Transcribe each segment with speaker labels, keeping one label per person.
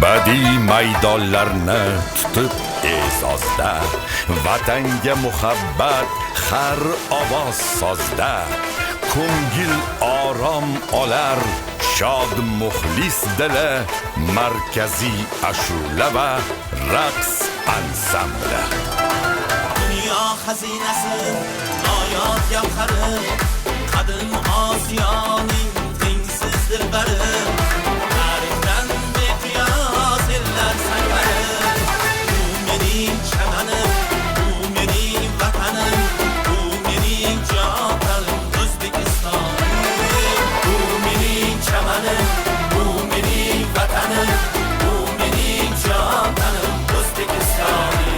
Speaker 1: badiiy maydonlarni tutib e'zozda, vatanga muhabbat har ovoz sozda, ko'ngil orom olar shod muxlis dili, markaziy ashula va raqs ansambli.
Speaker 2: Dunyo xazinasi, noyob gavhari, qadim Osiyoning tengsiz dilbari, tarixdan beqiyos ellar sangari. Bu mening chamanim, bu mening vatanim, bu mening jonim O'zbekistonim. Bu mening chamanim, bu mening vatanim, bu mening jonim O'zbekistonim.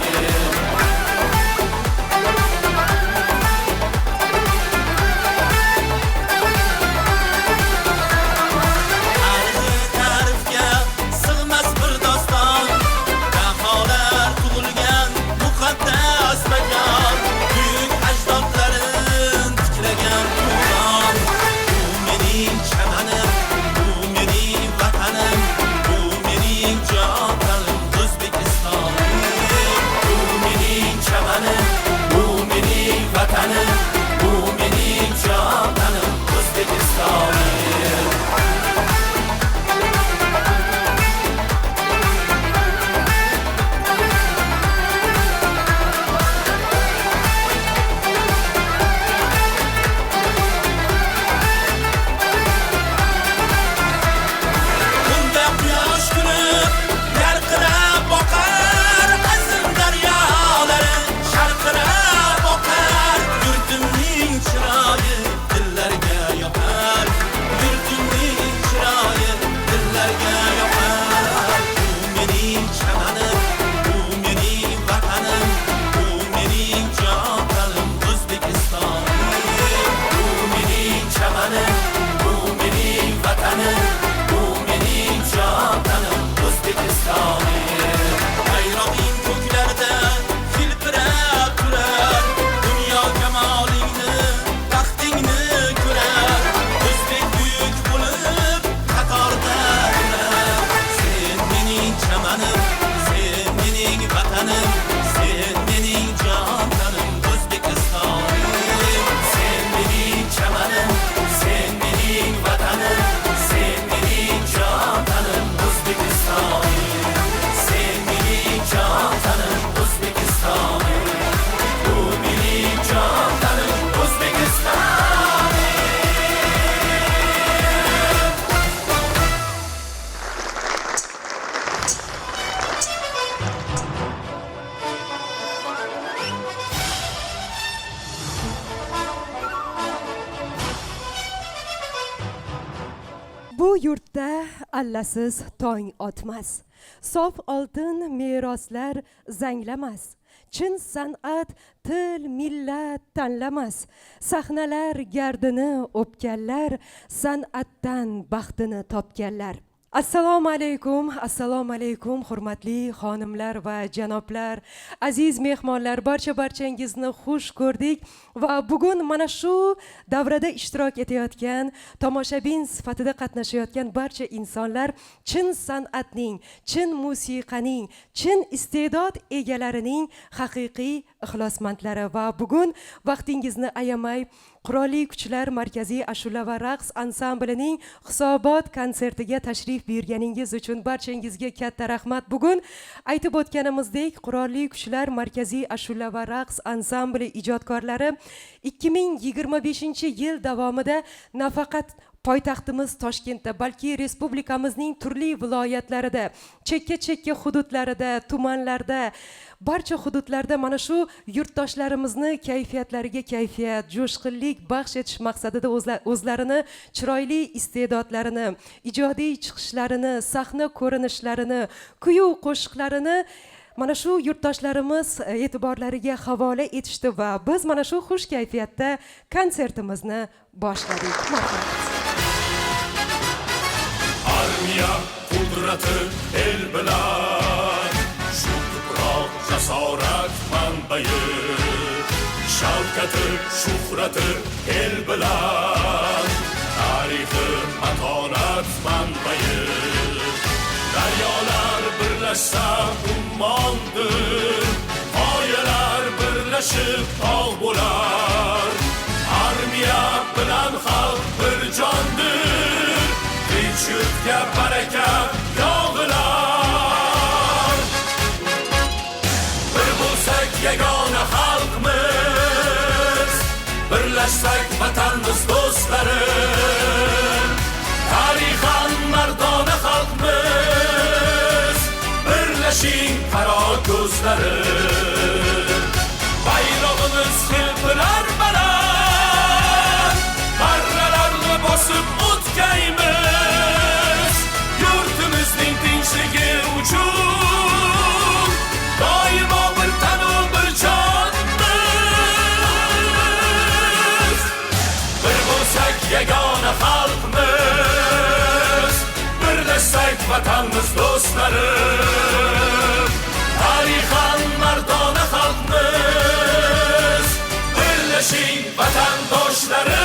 Speaker 3: Bu yurtda allasiz tong otmas, sof oltin meroslar zanglamas, chin san'at til millat tanlamas, sahnalar gardini o'pganlar, san'atdan baxtini topganlar. Assalomu alaykum, hurmatli xonimlar va janoblar, aziz mehmonlar, barchangizni xush ko'rdik va bugun mana shu davrada ishtirok etayotgan, tomoshabin sifatida qatnashayotgan barcha insonlar chin san'atning, chin musiqaning, chin iste'dod egalarining haqiqiy ixlosmandlari va bugun vaqtingizni ayamay Qurolli Kuchlar Markaziy ashula va raqs ansamblining Hisobot konsertiga tashrif buyurganingiz uchun barchangizga katta rahmat. Bugun aytib o'tganimizdek, Qurolli Kuchlar Markaziy ashula va raqs ansambli ijodkorlari 2025-yil davomida nafaqat poytaxtimiz Toshkentda, balki respublikamizning turli viloyatlarida, chekka hududlarida, tumanlarda, barcha hududlarda mana shu yurtdoshlarimizni kayfiyatlariga kayfiyat, jo'shqinlik baxsh etish maqsadida o'zlarini chiroyli iste'dodlarini, ijodiy chiqishlarini, sahna ko'rinishlarini, kuyu qo'shiqlarini mana shu yurtdoshlarimiz e'tiborlariga havola etishdi va biz mana shu xush kayfiyatda konsertimizni boshladik. Marhamat.
Speaker 1: Armiya qudrati el bilan, shu tuproq jasorat manbai, shavkati shuhrati el bilan, tarixi matonat manbai. Daryolar birlashsa ummondir, g'oyalar birlashib tog' bo'lar. Armiya bilan xalq bir jondir, tinch yurtga baraka yog'ilar. Bir bo'lsak yagona xalqmiz, birlashsak vatanimiz do'stlari. Tarixan mardona xalqmiz, birlashing qaro ko'zlari. Bayrog'imiz hilpirar baland, marralarni bosib o'tkaymiz. Yurtimizning tinchligi uchun doimo bir tanu bir jonmiz. Bir bo'lsak yagona xalqmiz, birlashsak vatanimiz do'stlari. Tarixan mardona xalqmiz, birlashing vatandoshlari.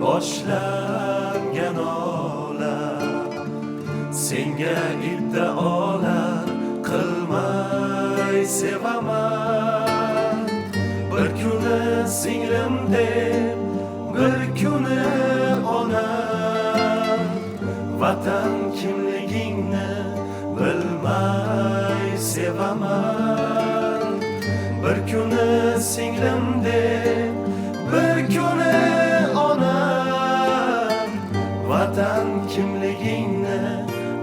Speaker 4: Boshlangan olam, senga iddaolar qilmay sevaman. Bir kuni singlim deb, bir kuni onam, vatan kimligingni bilmay sevaman. Bir kuni singlim deb, bir kuni onam, vatan kimligingni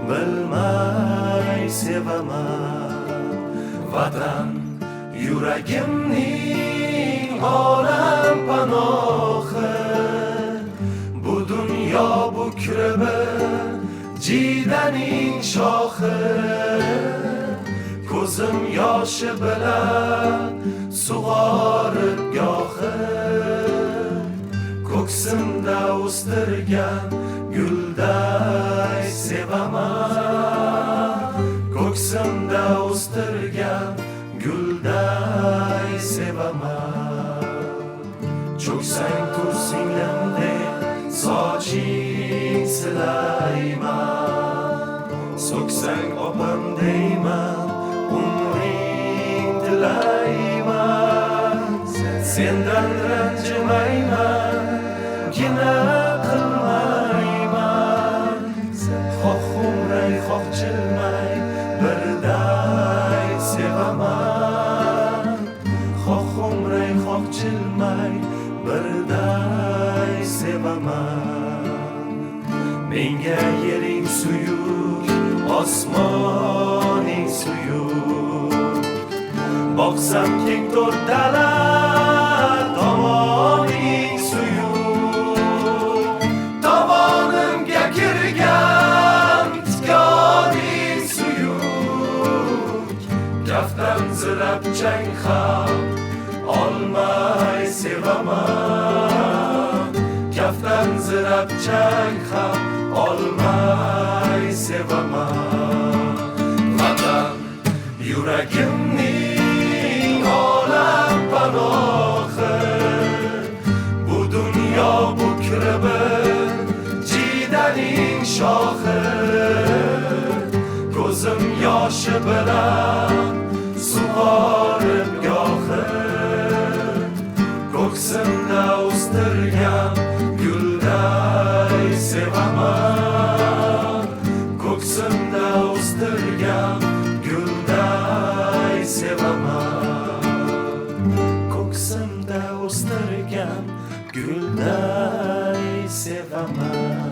Speaker 4: bilmay sevaman. Vatan yuragimning olam panohi, bu dunyo bukri bir jidaning shohi. Ko'zim yoshi bilan sug'orib gohi, ko'ksimda o'stirgan gulday sevaman. Ko'ksimda o'stirgan gulday sevaman. Cho'ksang tursinglim deb soching silayman. So'ksang opam deyman, umring tilayman. Sendan ranjimayman, gina qilmayman. Xoh umray, xoh chilmay, birday sevaman. Xoh umray, xoh chilmay, birday sevaman. Menga yering suyuk, osmoning suyuk. Boqsam keng to'rt dala, tomoning suyuk. Tovonimga kirgan tikoning suyuk. Kaftan zirab chang ham olmay sevaman. Kaftan zirab chang ham olmay sevaman. Vatan yuragimning olam panohi, bu dunyo bukri bir jidaning shohi. boshi bilan sug'orib gohi ko'ksimda o'stirgan gulday sevaman, ko'ksimda o'stirgan gulday sevaman, ko'ksimda o'stirgan gulday sevaman.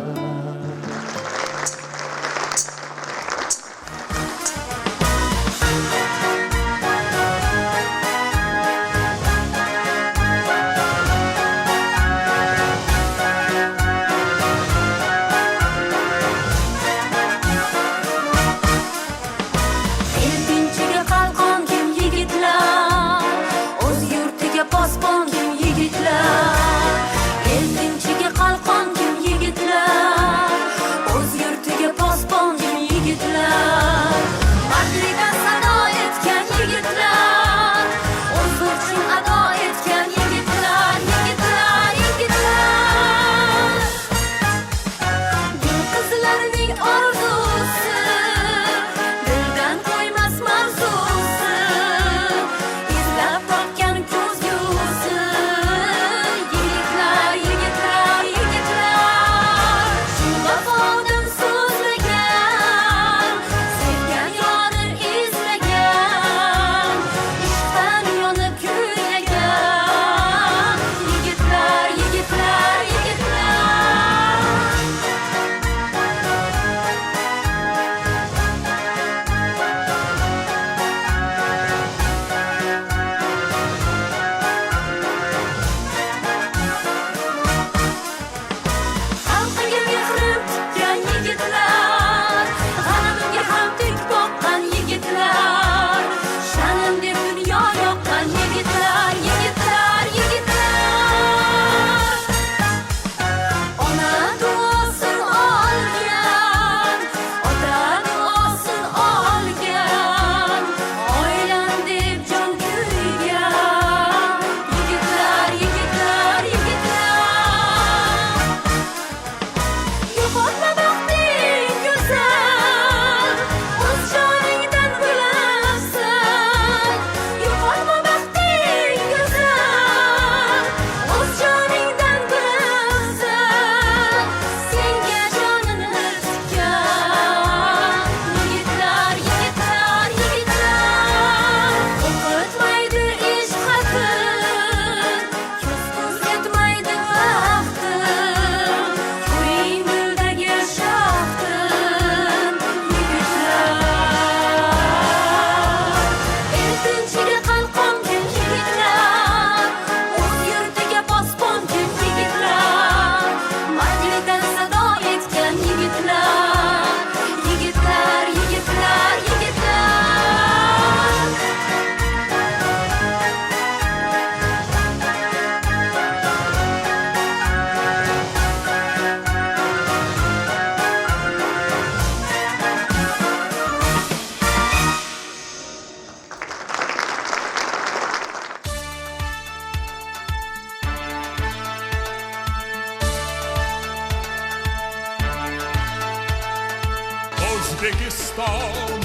Speaker 1: O'zbekiston,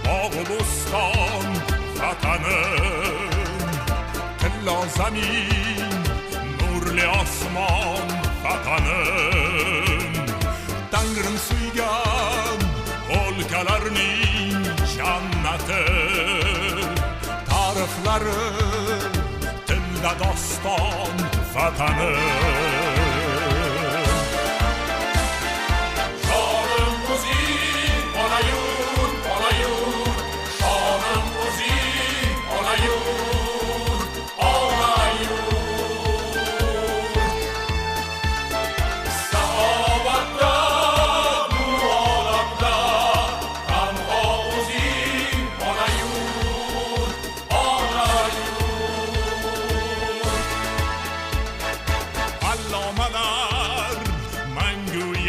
Speaker 1: bog'u bo'ston vatanim, tillo zamin, nurli osmon vatanim, Tangrim suygan o'lkalarning jannati, tarixlari tilda doston vatanim.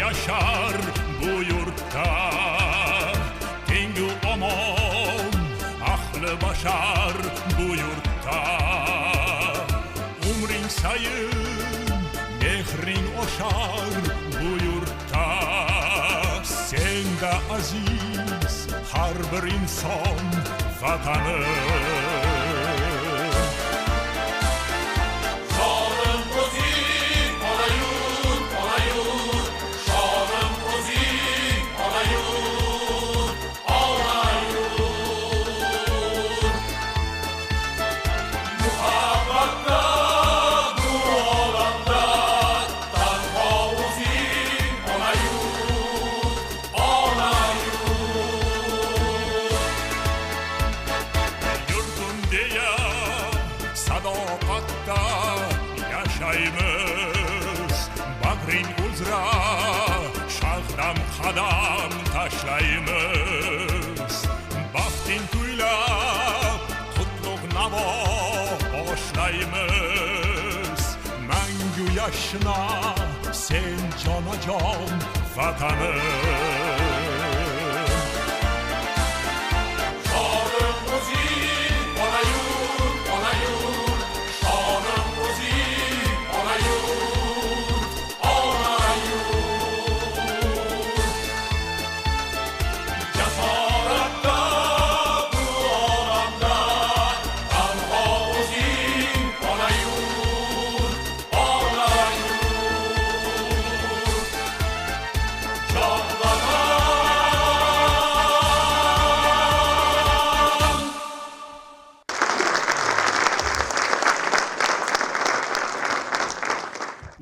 Speaker 1: Yaşar bu yurtta, tengu omon, ahli bashar bu yurtta. Umring sayin, mehring oshar bu yurtta. Senda aziz har har bir inson vatani.
Speaker 2: Shorim o'zing ona yurt, ona yurt. Shorim o'zing ona yurt, ona yurt. Muhabbatda bu olamda tanho o'zing ona yurt, ona yurt.
Speaker 1: Yurtim deya sadoqatda yashaymiz, bag'ring uzra shahram qadam tashlaymiz. Baxting kuylab qutlug' navo boshlaymiz. Mangu yashna sen jonajon vatanim.
Speaker 2: Shorim o'zing ona yurt, ona yurt. Shorim o'zing ona yurt, ona yurt. Jasoratda bu olamda tanho o'zing ona yurt, ona yurt. Jon vatan.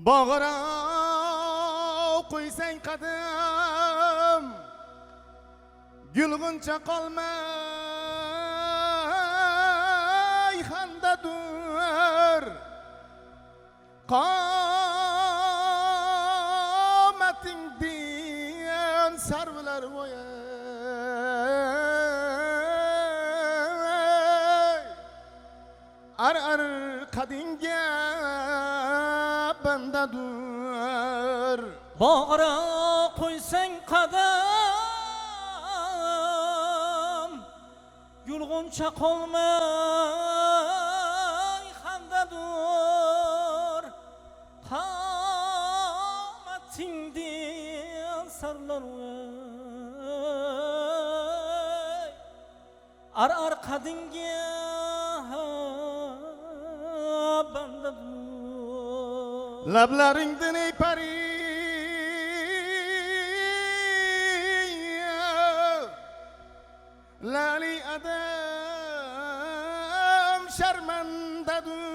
Speaker 5: Bağıra qo'ysang qadim gulg'uncha qolmay xandadur qomating din sarvilar voyay ar qadinga bandadur.
Speaker 6: Bağıra qo'ysang qadam yulg'uncha qolmay xandadur qomatingdan sarlar ar qadinga bandadur.
Speaker 5: Lablaringdan ey pari lali adam sharmandadur.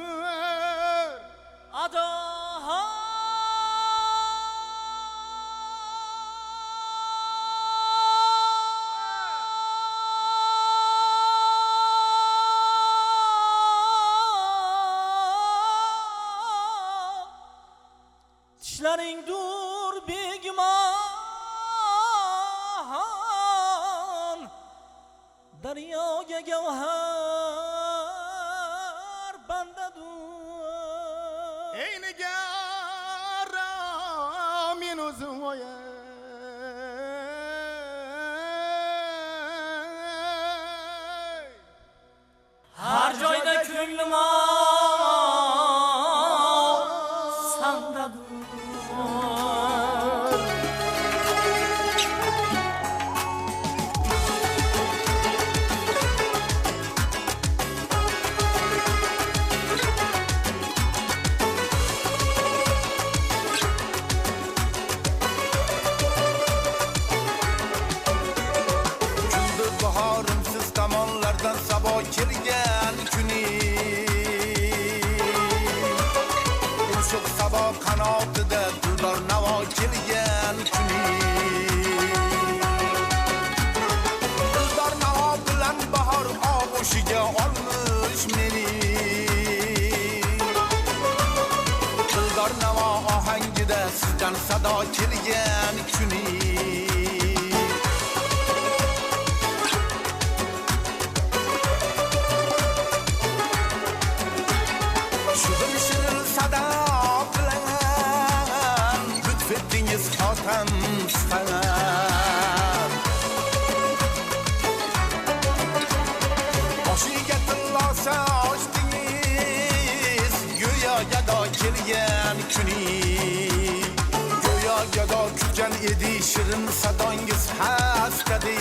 Speaker 6: Tishlaring dur begumon daryoga gavhar bandadur.
Speaker 5: Ey nigara men o'zim voyay.
Speaker 6: Har joyda ko'nglim sandadur.
Speaker 7: Kuldi bahorimsiz tomonlardan sabo kelgan kuni. Urshuq sabo qanotida dildor navo kelgan kuni. Dildor navo bilan bahor og'ushiga olmish meni. Dildor navo ohangida sizdan sado kelgan kuni. Şudur şirin sada bilan lütfetdingiz xotam sifalar. Boshiga tillosa ochdingiz go'yo gado kelgan kuni. Go'yo gado kutgan edi shirin sadongiz haskadek.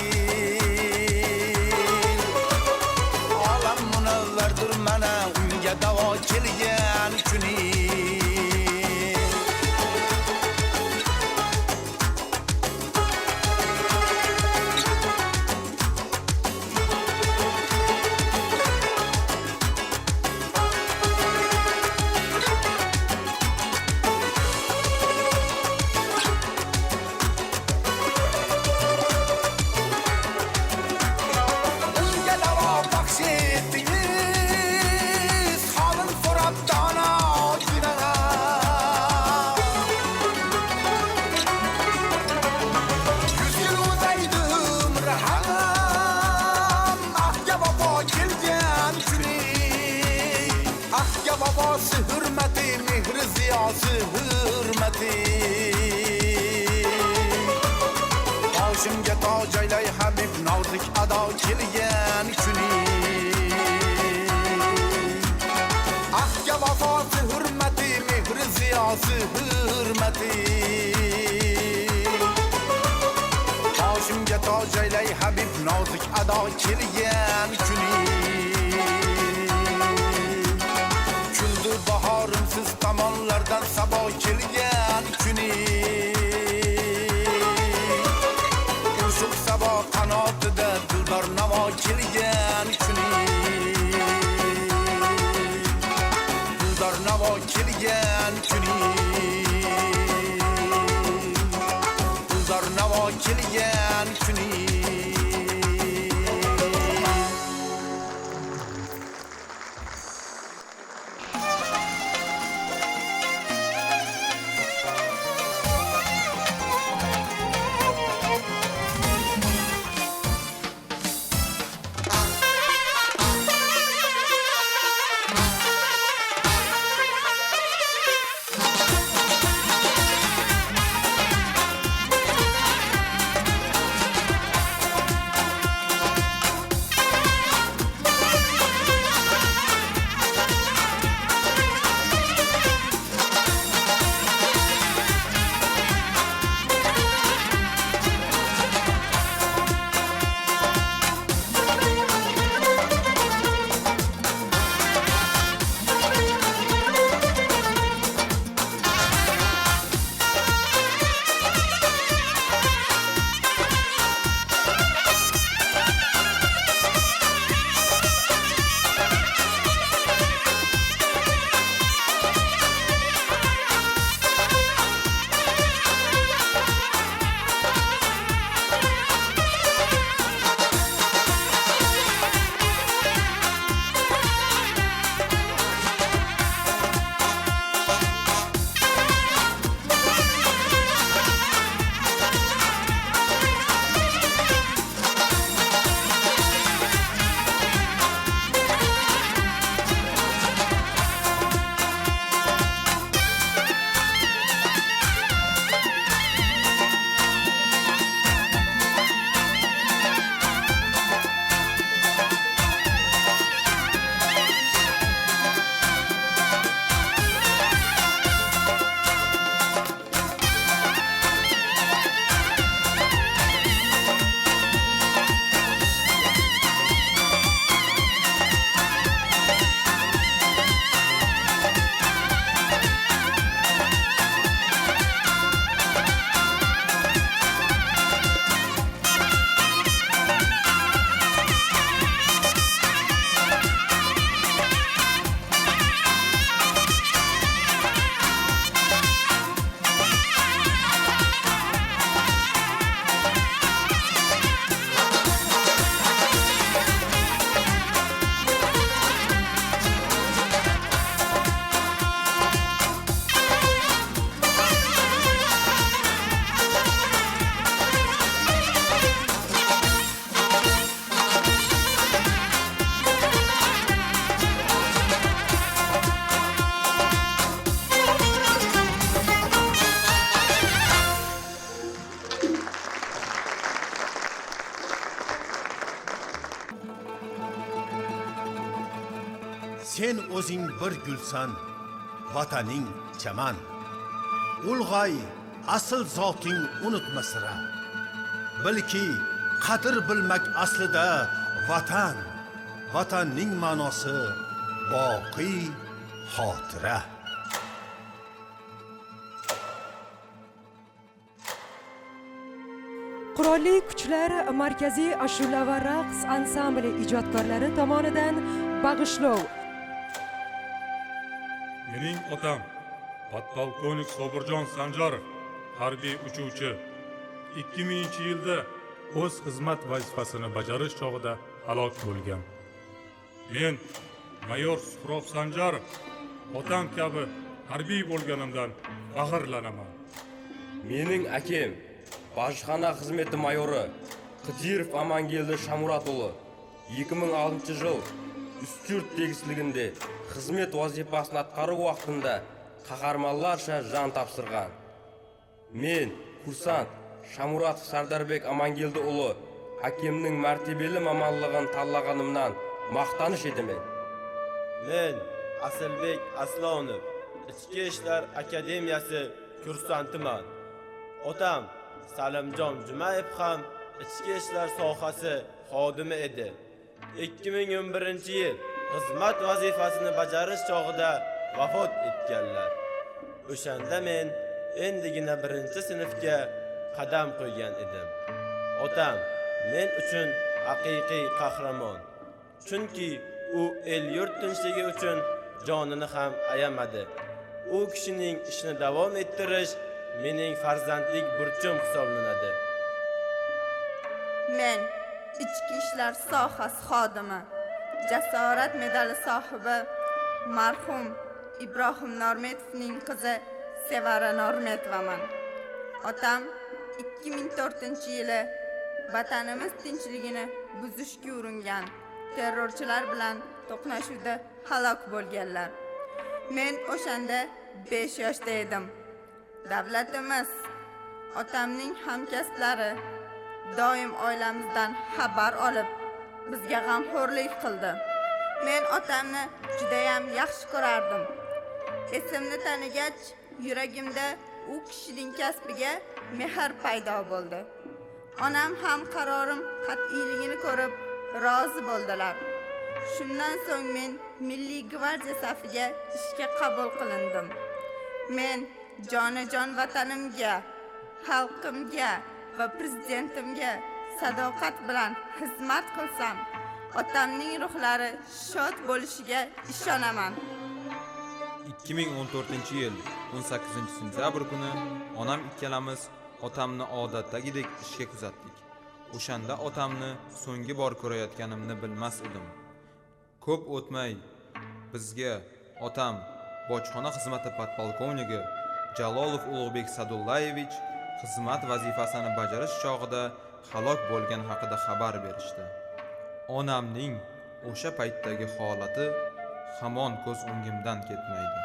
Speaker 7: ziyası hürmeti Başımga toj aylay Habib nozik ado kelgan kuni Ahga vafosi hurmati mehr ziyasi hurmati Başımga toj aylay Habib nozik ado kelgan kuni Kuldi bahorim siz tomonlardan sabo kelgan kuni Qo'shiq sabo qanotida dildor navo kelgan kuni Dildor navo kelgan kuni Dildor navo kelgan kuni
Speaker 8: Sen o'zing bir gulsan, vataning chaman. Ulg'ay, asl zoting unutmasira. Bilki, qadr bilmak aslida vatan. Vatanning ma'nosi boqiy xotira.
Speaker 3: Qurolli Kuchlar Markaziy ashula va raqs ansambli ijodkorlari tomonidan bag'ishlov.
Speaker 1: Mening otam podpolkovnik Sobirjon Sanjarov, harbiy uchuvchi, 2000-yilda o'z xizmat vazifasini bajarish chog'ida halok bo'lgan. Men mayor Suhrov Sanjarov, otam kabi harbiy bo'lganimdan faxrlanaman.
Speaker 9: Mening akem Bojxona xizmati mayori Qidirov Amangeldi Shamuratuli 2006 yil Ustyurt tegishliginde xizmat vazifasini atqaruv vaqtida qahramonlarcha jon topshirgan. Men kursant Shamurat Sardarbek Amangildi o'g'li Hakimning martabali mamallig'ini tanlaganimdan maqtanish edimen.
Speaker 10: Men Asilbek Aslonov, Ichki ishlar akademiyasi kursantiman. Otam Salimjon Jumayev ham ichki ishlar sohasi xodimi edi. 2011-yil xizmat vazifasini bajarish chog'ida vafot etganlar. O'shanda men endigina 1-sinfga qadam qo'ygan edim. Otam men uchun haqiqiy qahramon. Chunki u el yurt tinchligi uchun jonini ham ayamadi. U kishining ishini davom ettirish mening farzandlik burchim hisoblanadi.
Speaker 11: Men ichki ishlar sohasi xodimi, jasorat medali sohibi marhum Ibrohim Normetovning qizi Sevara Normetovaman. Otam 2004-yili vatanimiz tinchligini buzishga uringan terrorchilar bilan to'qnashuvda halok bo'lganlar. Men o'shanda 5 yoshda edim. Davlatimiz, otamning hamkasblari doim oilamizdan xabar olib, bizga g'amxo'rlik qildi. Men otamni juda ham yaxshi ko'rardim. Esimni tanigach, yuragimda u kishining kasbiga mehr paydo bo'ldi. Onam ham qarorim qat'iyligini ko'rib rozi bo'ldilar. Shundan so'ng men Milliy gvardiya safiga ishga qabul qilindim. Men jonajon vatanimga, xalqimga va prezidentimga sadoqat bilan xizmat qilsam, otamning ruhlari shod bo'lishiga ishonaman.
Speaker 12: 2014-yil 18-sentyabr kuni onam ikkalamiz otamni odatdagidek ishga kuzatdik. O'shanda otamni so'nggi bor ko'rayotganimni bilmas edim. Ko'p o'tmay bizga otam bojxona xizmati podpolkovnigi Jalolov Ulug'bek Sadullayevich xizmat vazifasini bajarish chog'ida halok bo'lgan haqida xabar berishdi. Onamning o'sha paytdagi holati hamon ko'z o'ngimdan ketmaydi.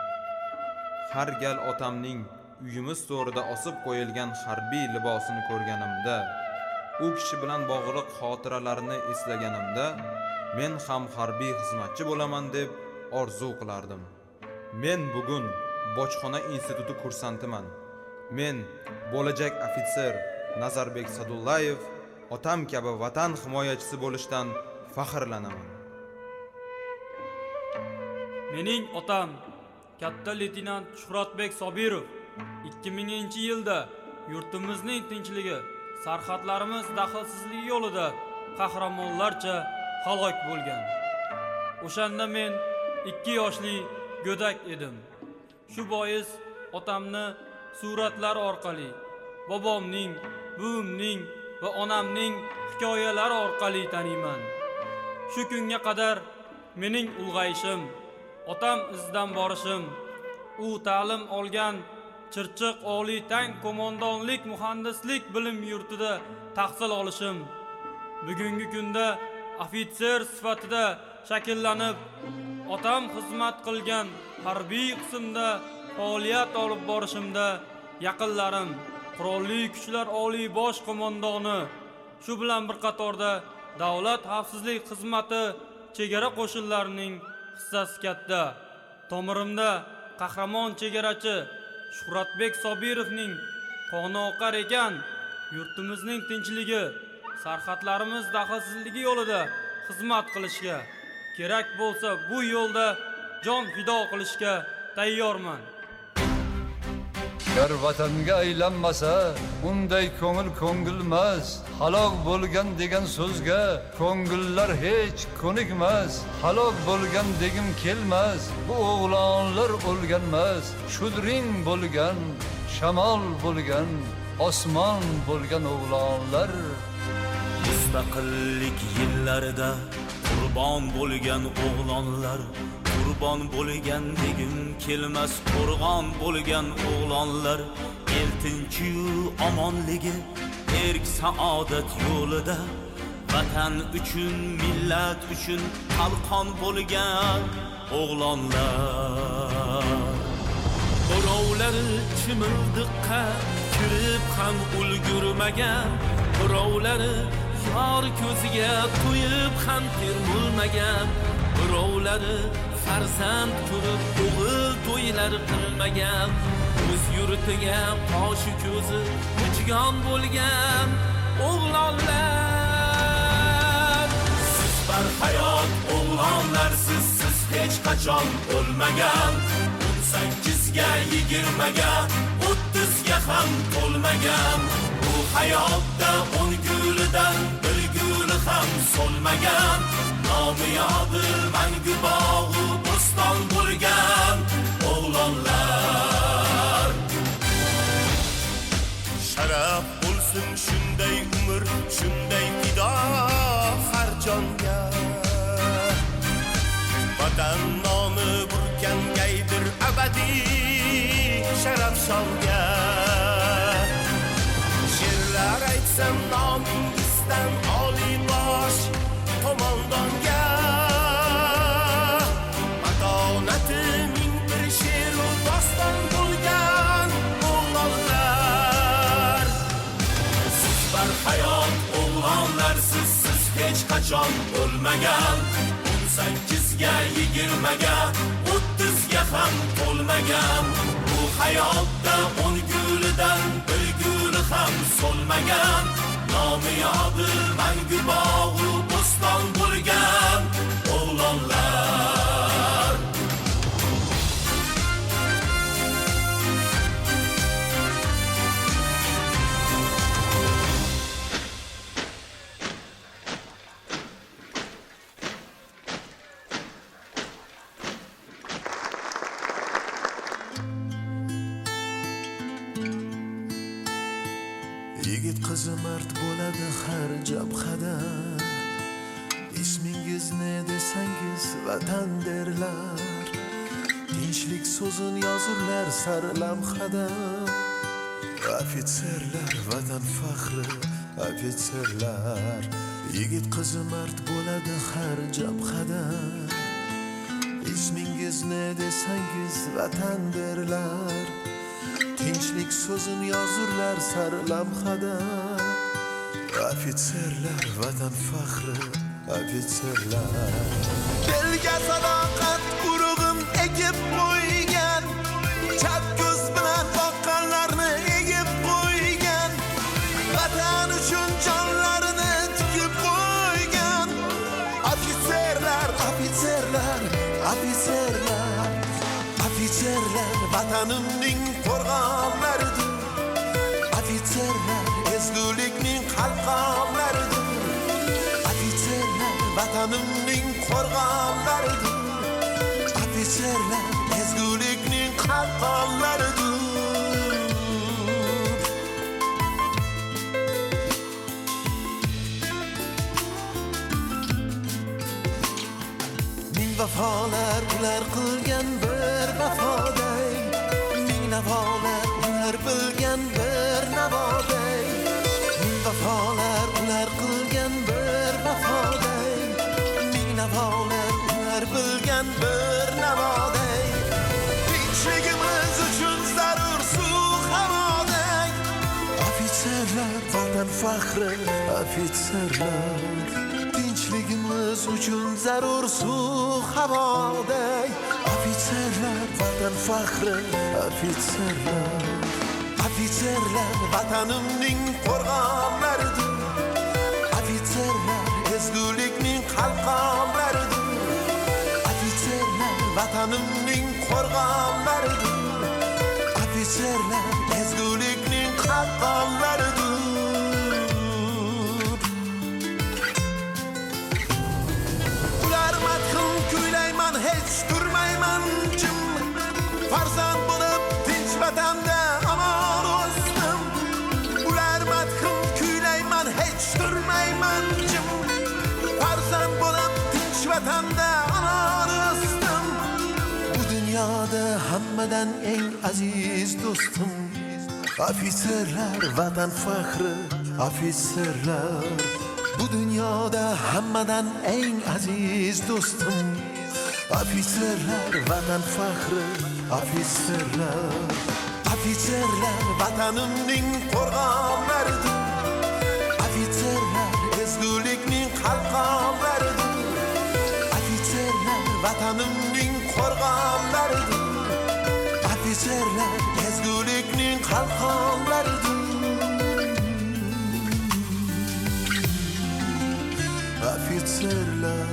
Speaker 12: Har gal otamning uyimiz to'rida osib qo'yilgan harbiy libosini ko'rganimda, u kishi bilan bog'liq xotiralarni eslaganimda, men ham harbiy xizmatchi bo'laman deb orzu qilardim. Men bugun bojxona instituti kursantiman. Men bo'lajak ofitser Nazarbek Sadullayev otam kabi vatan himoyachisi bo'lishdan faxrlanaman.
Speaker 6: Mening otam katta leytenant Shuhratbek Sobirov 2000-yilda yurtimizning tinchligi, sarhadlarimiz daxlsizligi yo'lida qahramonlarcha halok bo'lgan. O'shanda men 2 yoshli go'dak edim. Shu bois otamni suratlar orqali, bobomning, buvimning va onamning hikoyalari orqali taniyman. Shu kunga qadar mening ulg'ayishim, otam izidan borishim, u ta'lim olgan Chirchiq oliy tank qo'mondonlik muhandislik bilim yurtida tahsil olishim, bugungi kunda ofitser sifatida shakllanib, otam xizmat qilgan harbiy qismda faoliyat olib borishimda yaqinlarim Qurolli Kuchlar oliy bosh qo'mondoni, shu bilan bir qatorda davlat xavfsizlik xizmati chegara qo'shinlarining hissasi katta. Tomirimda qahramon chegarachi Shuhratbek Sobirovning qoni oqar ekan, yurtimizning tinchligi, sarhadlarimiz daxlsizligi yo'lida xizmat qilishga, kerak bo'lsa bu yo'lda jon fido qilishga tayyorman.
Speaker 13: Gar vatanga aylanmasa, unday ko'ngil ko'ngilmas. Halok bo'lgan degan so'zga ko'ngillar hech ko'nikmas. Halok bo'lgan degim kelmas. Bu o'g'lonlar o'lganmas. Shudring bo'lgan, shamol bo'lgan, osmon bo'lgan o'g'lonlar.
Speaker 14: Mustaqillik yillarida qurbon bo'lgan o'g'lonlar, qurbon bo'lgan degim kelmas, qo'rg'on bo'lgan o'g'lonlar, el tinch-yu omonligi, erk saodat yo'lida vatan uchun, millat uchun qalqon bo'lgan o'g'lonlar. birovlari chimildiqqa kirib ham ulgurmagan, birovlari yor ko'ziga to'yib ham termulmagan, birovlari farzand ko'rib o'g'il to'ylar qilmagan, o'z yurtiga qoshi ko'zi hijgon bo'lgan o'g'lonlar. Siz barhayot o'g'lonlar, siz hech qachon o'lmagan, 18 ga 20 ga 30 ga ham to'lmagan, bu hayotda 10 gulidan bir guli ham so'lmagan, nomi yodil mangu bog'u bo'ston bo'lgan o'g'lonlar.
Speaker 2: Sharaf bo'lsin shunday umr, shunday fido har jonga, vatan nomi burkangaydir abadiy sharaf shonga. She'rlar aytsam nomingizdan oliy bosh qo'mondonga, matonati ming bir she'ru doston bo'lgan o'g'lonlar. Siz barhayot o'g'lonlar, siz hech qachon o'lmagan, 18 ga 20 ga 30 ga ham to'lmagan, bu hayotda 10 gulidan bir guli ham so'lmagan, nomi yodil mangu bog'u bo'ston bo'lgan o'g'lonlar.
Speaker 4: Yigit qizi mard bo'ladi har jabhada, ismingizni desangiz vatan derlar, tinchlik so'zin yozurlar sarlavhada. Ofitserlar vatan faxri, ofitserlar. Yigit qizi mard bo'ladi har jabhada, ismingizni desangiz vatan derlar, tinchlik so'zin yozurlar sarlavhada. Ofitserlar vatan faxri, ofitserlar. Belga sadoqat urug'in ekib qo'ygan, chap ko'z bilan boqqanlarni egib qo'ygan, vatan uchun jonlarini tikib qo'ygan. Ofitserlar, ofitserlar, ofitserlar. Ofitserlar vatanimning qo'rg'onlaridir, ofitserlar ezgulikning qalqonlaridir, ofitserlar vatanimning qo'rg'onlaridir, ofitserlar ezgulikning qalqonlaridir. Ming vafolar ular qilgan bir vafoday, ming navolar ular bilgan bir navoday, ming vafolar ular qilgan bir vafoday, ming navolar ular bilgan bir navoday. Tinchligimiz uchun zarur suv havoday, ofitserlar vatan faxri, ofitserlar. Tinchligimiz uchun zarur suv havoday, ofitserlar vatan faxri, ofitserlar. Ofitserlar vatanimning qo'rg'onlaridir, ofitserlar ezgulikning qalqonlaridir, ofitserlar vatanimning qo'rg'onlaridir, ofitserlar ezgulikning qalqonlaridir. Madhim kuylayman, hech turmayman jim, farzand bo'lib tinch vatanda amon o'sdim. Ular madhim kuylayman, hech turmayman jim, farzand bo'lib tinch vatanda amon o'sdim. Bu dunyoda hammadan eng aziz do'stim, ofitserlar vatan faxri, ofitserlar. Bu dunyoda hammadan eng aziz do'stim, ofitserlar vatan faxri,
Speaker 7: Ofitserlar vatanimning qo'rg'onlaridir. Ofitserlar ezgulikning qalqonlaridir. Ofitserlar vatanimning qo'rg'onlaridir. Ofitserlar ezgulikning qalqonlaridir. Ofitserlar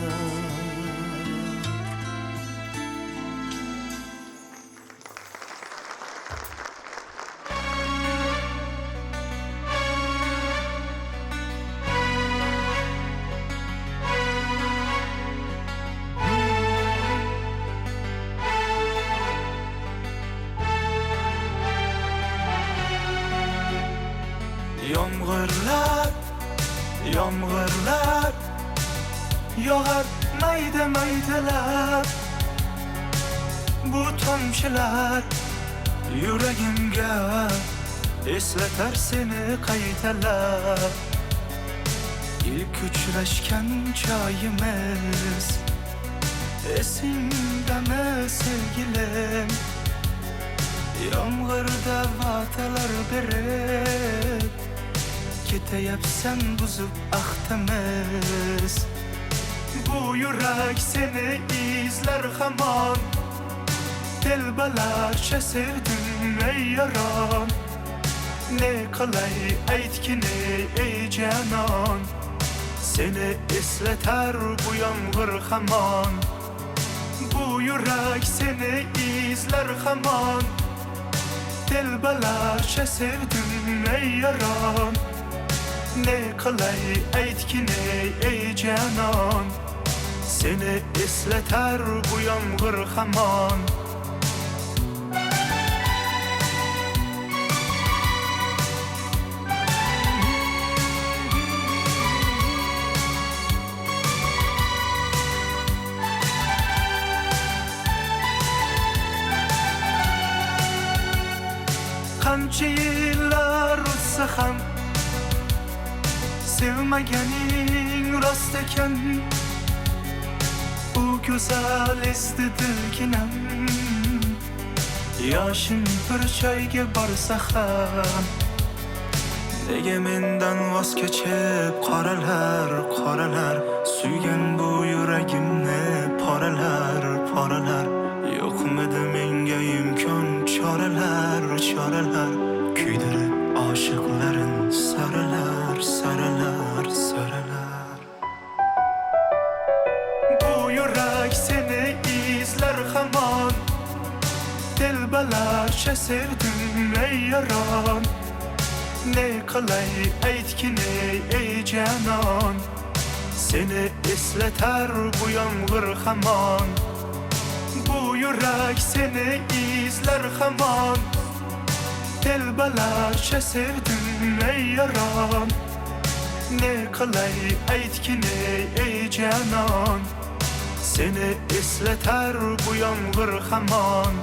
Speaker 4: Yomg'irlar, yomg'irlar yog'ar mayda maydalar. Bu tomchilar yuragimga eslatar seni qaytalar. İlk uchrashgan joyimiz esingdami sevgilim? Yomg'irda va'dalar berib ketayapsan buzib ahdimiz. Bu yurak seni izlar hamon. Telbalarcha sevdim ey yaron. Ne qilay aytgin ey canon. Seni eslatar bu yomg'ir hamon. Bu yurak seni izlar hamon. Telbalarcha sevdim ey yaron. Ne qilay aytgin ey canon. Seni eslatar bu yomg'ir hamon. Qancha yillar o'tsa ham sevmaganing rost ekan. U go'zal esdi dilginam. Yoshim bir joyga borsa ham nega mendan voz kechib qoralar qoralar. Suygan bu yuragimni poralar poralar. Yo'qmidi menga imkon choralar choralar. Kuydirib oshiqlarin saralar saralar saralar. Bu yurak seni izlar hamon. Telbalarcha sevdim ey yaron. Ne qilay aytgin ey canon. Seni eslatar bu yomg'ir hamon. Bu yurak seni izlar hamon. Telbalarcha sevdim ey yaron. Ne qilay aytgin ey canon. Seni eslatar bu yomg'ir hamon.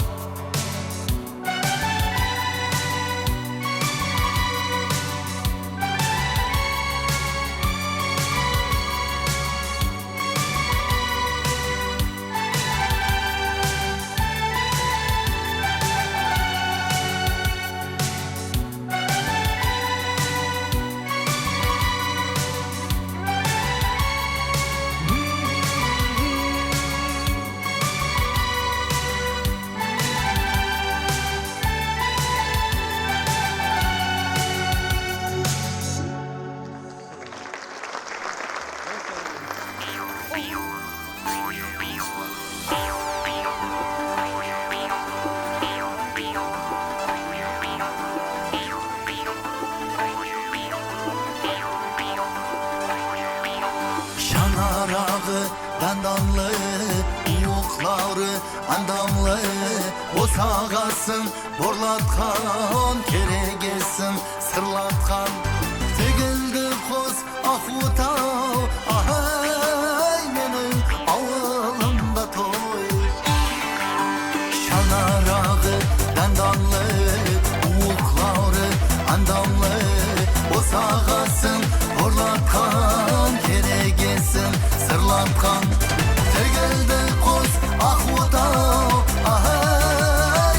Speaker 7: Dandamlı, yuqları andamlı. O sağasın, borlatkan, keregesin, sırlatkan. Tegildi koz, ahuta, ahay menin avılımda toy. Şanarağı, dandamlı, yuqları andamlı. O sağasın, borlatkan, keregesin, sırlatkan. Tegildi koz, ahuta, ahay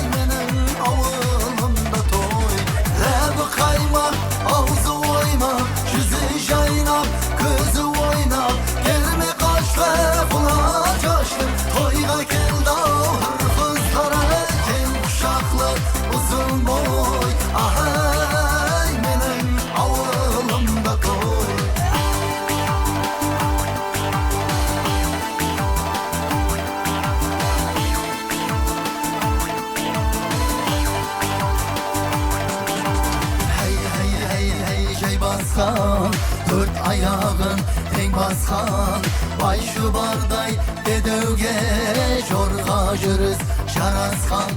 Speaker 7: baskan Vay şu barday dedevge Jorga jürüz şaraskan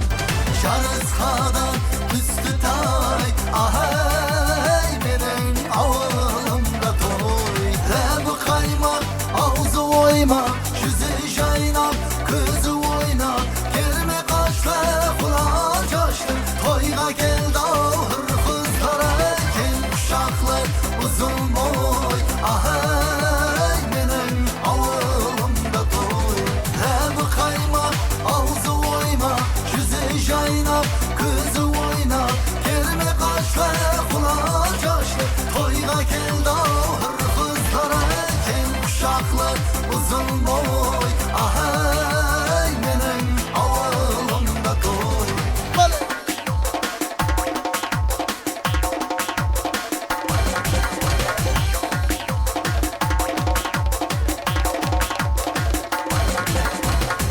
Speaker 7: Şaraskada üstü tay Ahay benim avlumda toy Lebu kaymak ağzı oyma Yüzü jaynak kızı oyna Gelme kaşla kulağa caşlı Toyga geldi ahır kızlara Kel kuşaklı uzun boy Ahay benim avlumda toy Lebu kaymak ağzı oyma Yüzü jaynak kızı oyna Gelme kaşla kulağa caşlı Toyga geldi ahır kızlara Kel kuşaklı uzun boy Ahay benim avlumda toy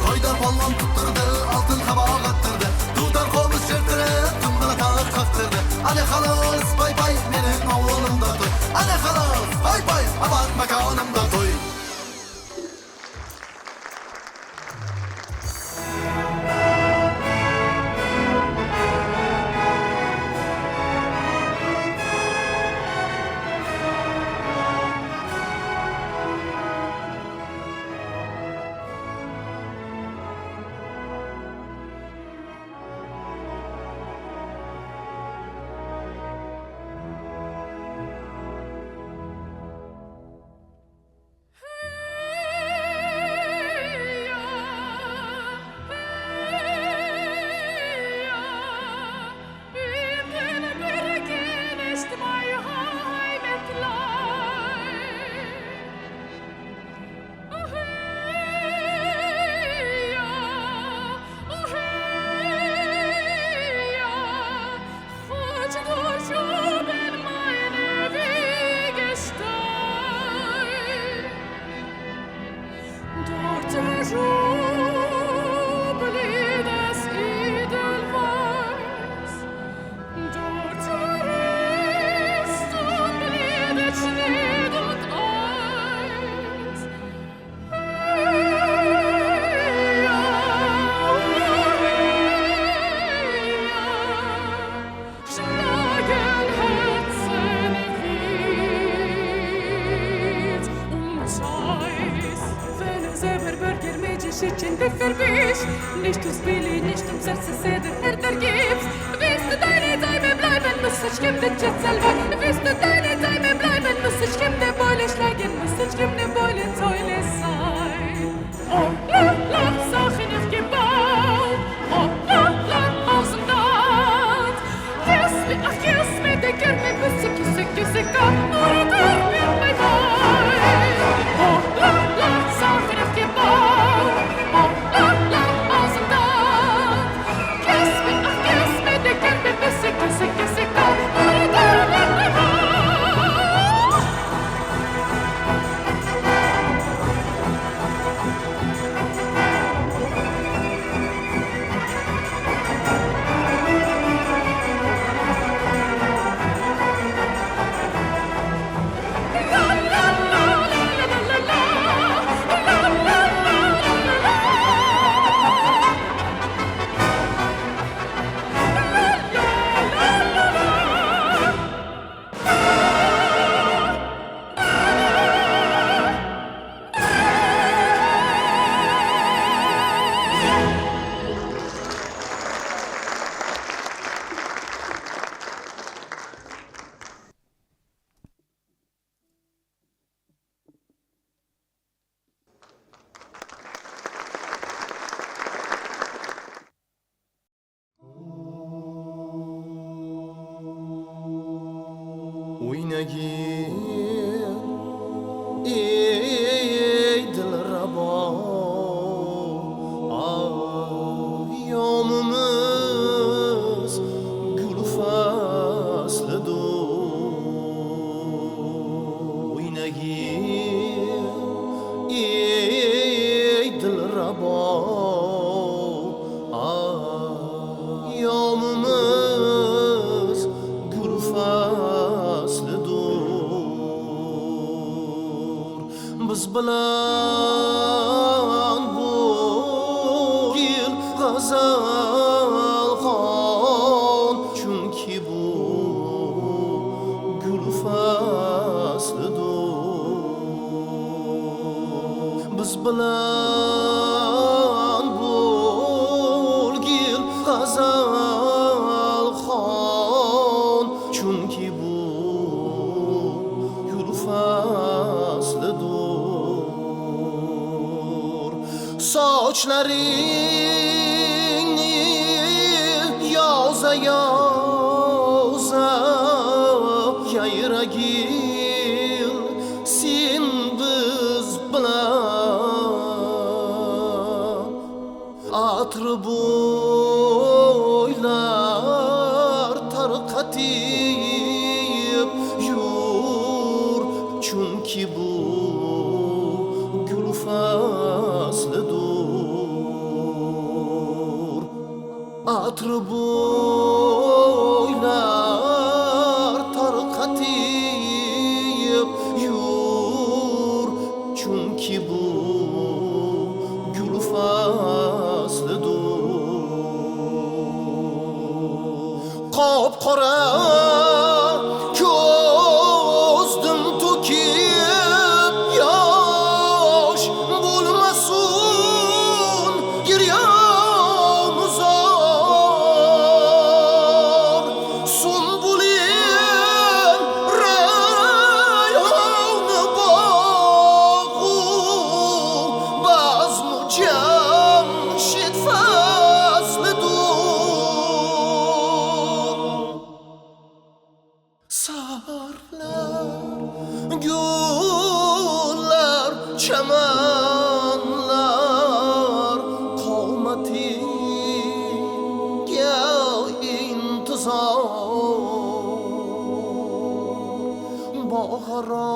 Speaker 7: Toyda ballam tutturdu altın tabağa kattırdı Duvdan kovmuş çırptırıp tümdana tağır kaktırdı Hadi halas bay bay benim avlumda toy Hadi halas bay bay abat makanımda toy
Speaker 15: Nicht ums Billy, nicht ums Erzseder, der gibt's. Willst du deine Däume bleiben, muss ich geben den Jet selber. Willst du deine Däume bleiben, muss ich geben den Beule schlagen, muss ich geben den Beule Säule sein. Oh, la, la, Sachen auf gebaut. Oh, la, la, aus dem Land. Kiss me, det gör mig bussig, kysse, några dagar med mig var. Oh, la, la, Sachen auf gebaut. Oh, la, la, aus dem Land. Kiss me, det gör mig bussig, kysse, några dagar med mig var.
Speaker 4: Oynagin ey dilrabo ayyomimiz gul faslidur Oynagin ey dilrabo ayyomimiz gul faslidur bilan bu yil g'azalxon, chunki bu gul faslidir. Biz bilan bu yil g'azalxon, chunki bu gul faslidir. Sochlaringni yoza yoza yayragil sen biz bilan atri bo'ylar tarqatib yur, chunki bu gul faslidir. Atri bo'ylar tarqatib yur, chunki bu gul faslidir. Qop-qora ko'zdim to'kib yosh bo'lmasin giryom uzor, sunbulin rayhoni bog'u bazmu jamshid faslidir. Sarlar, gullar, chamanlar qomatiga intizor. Baharo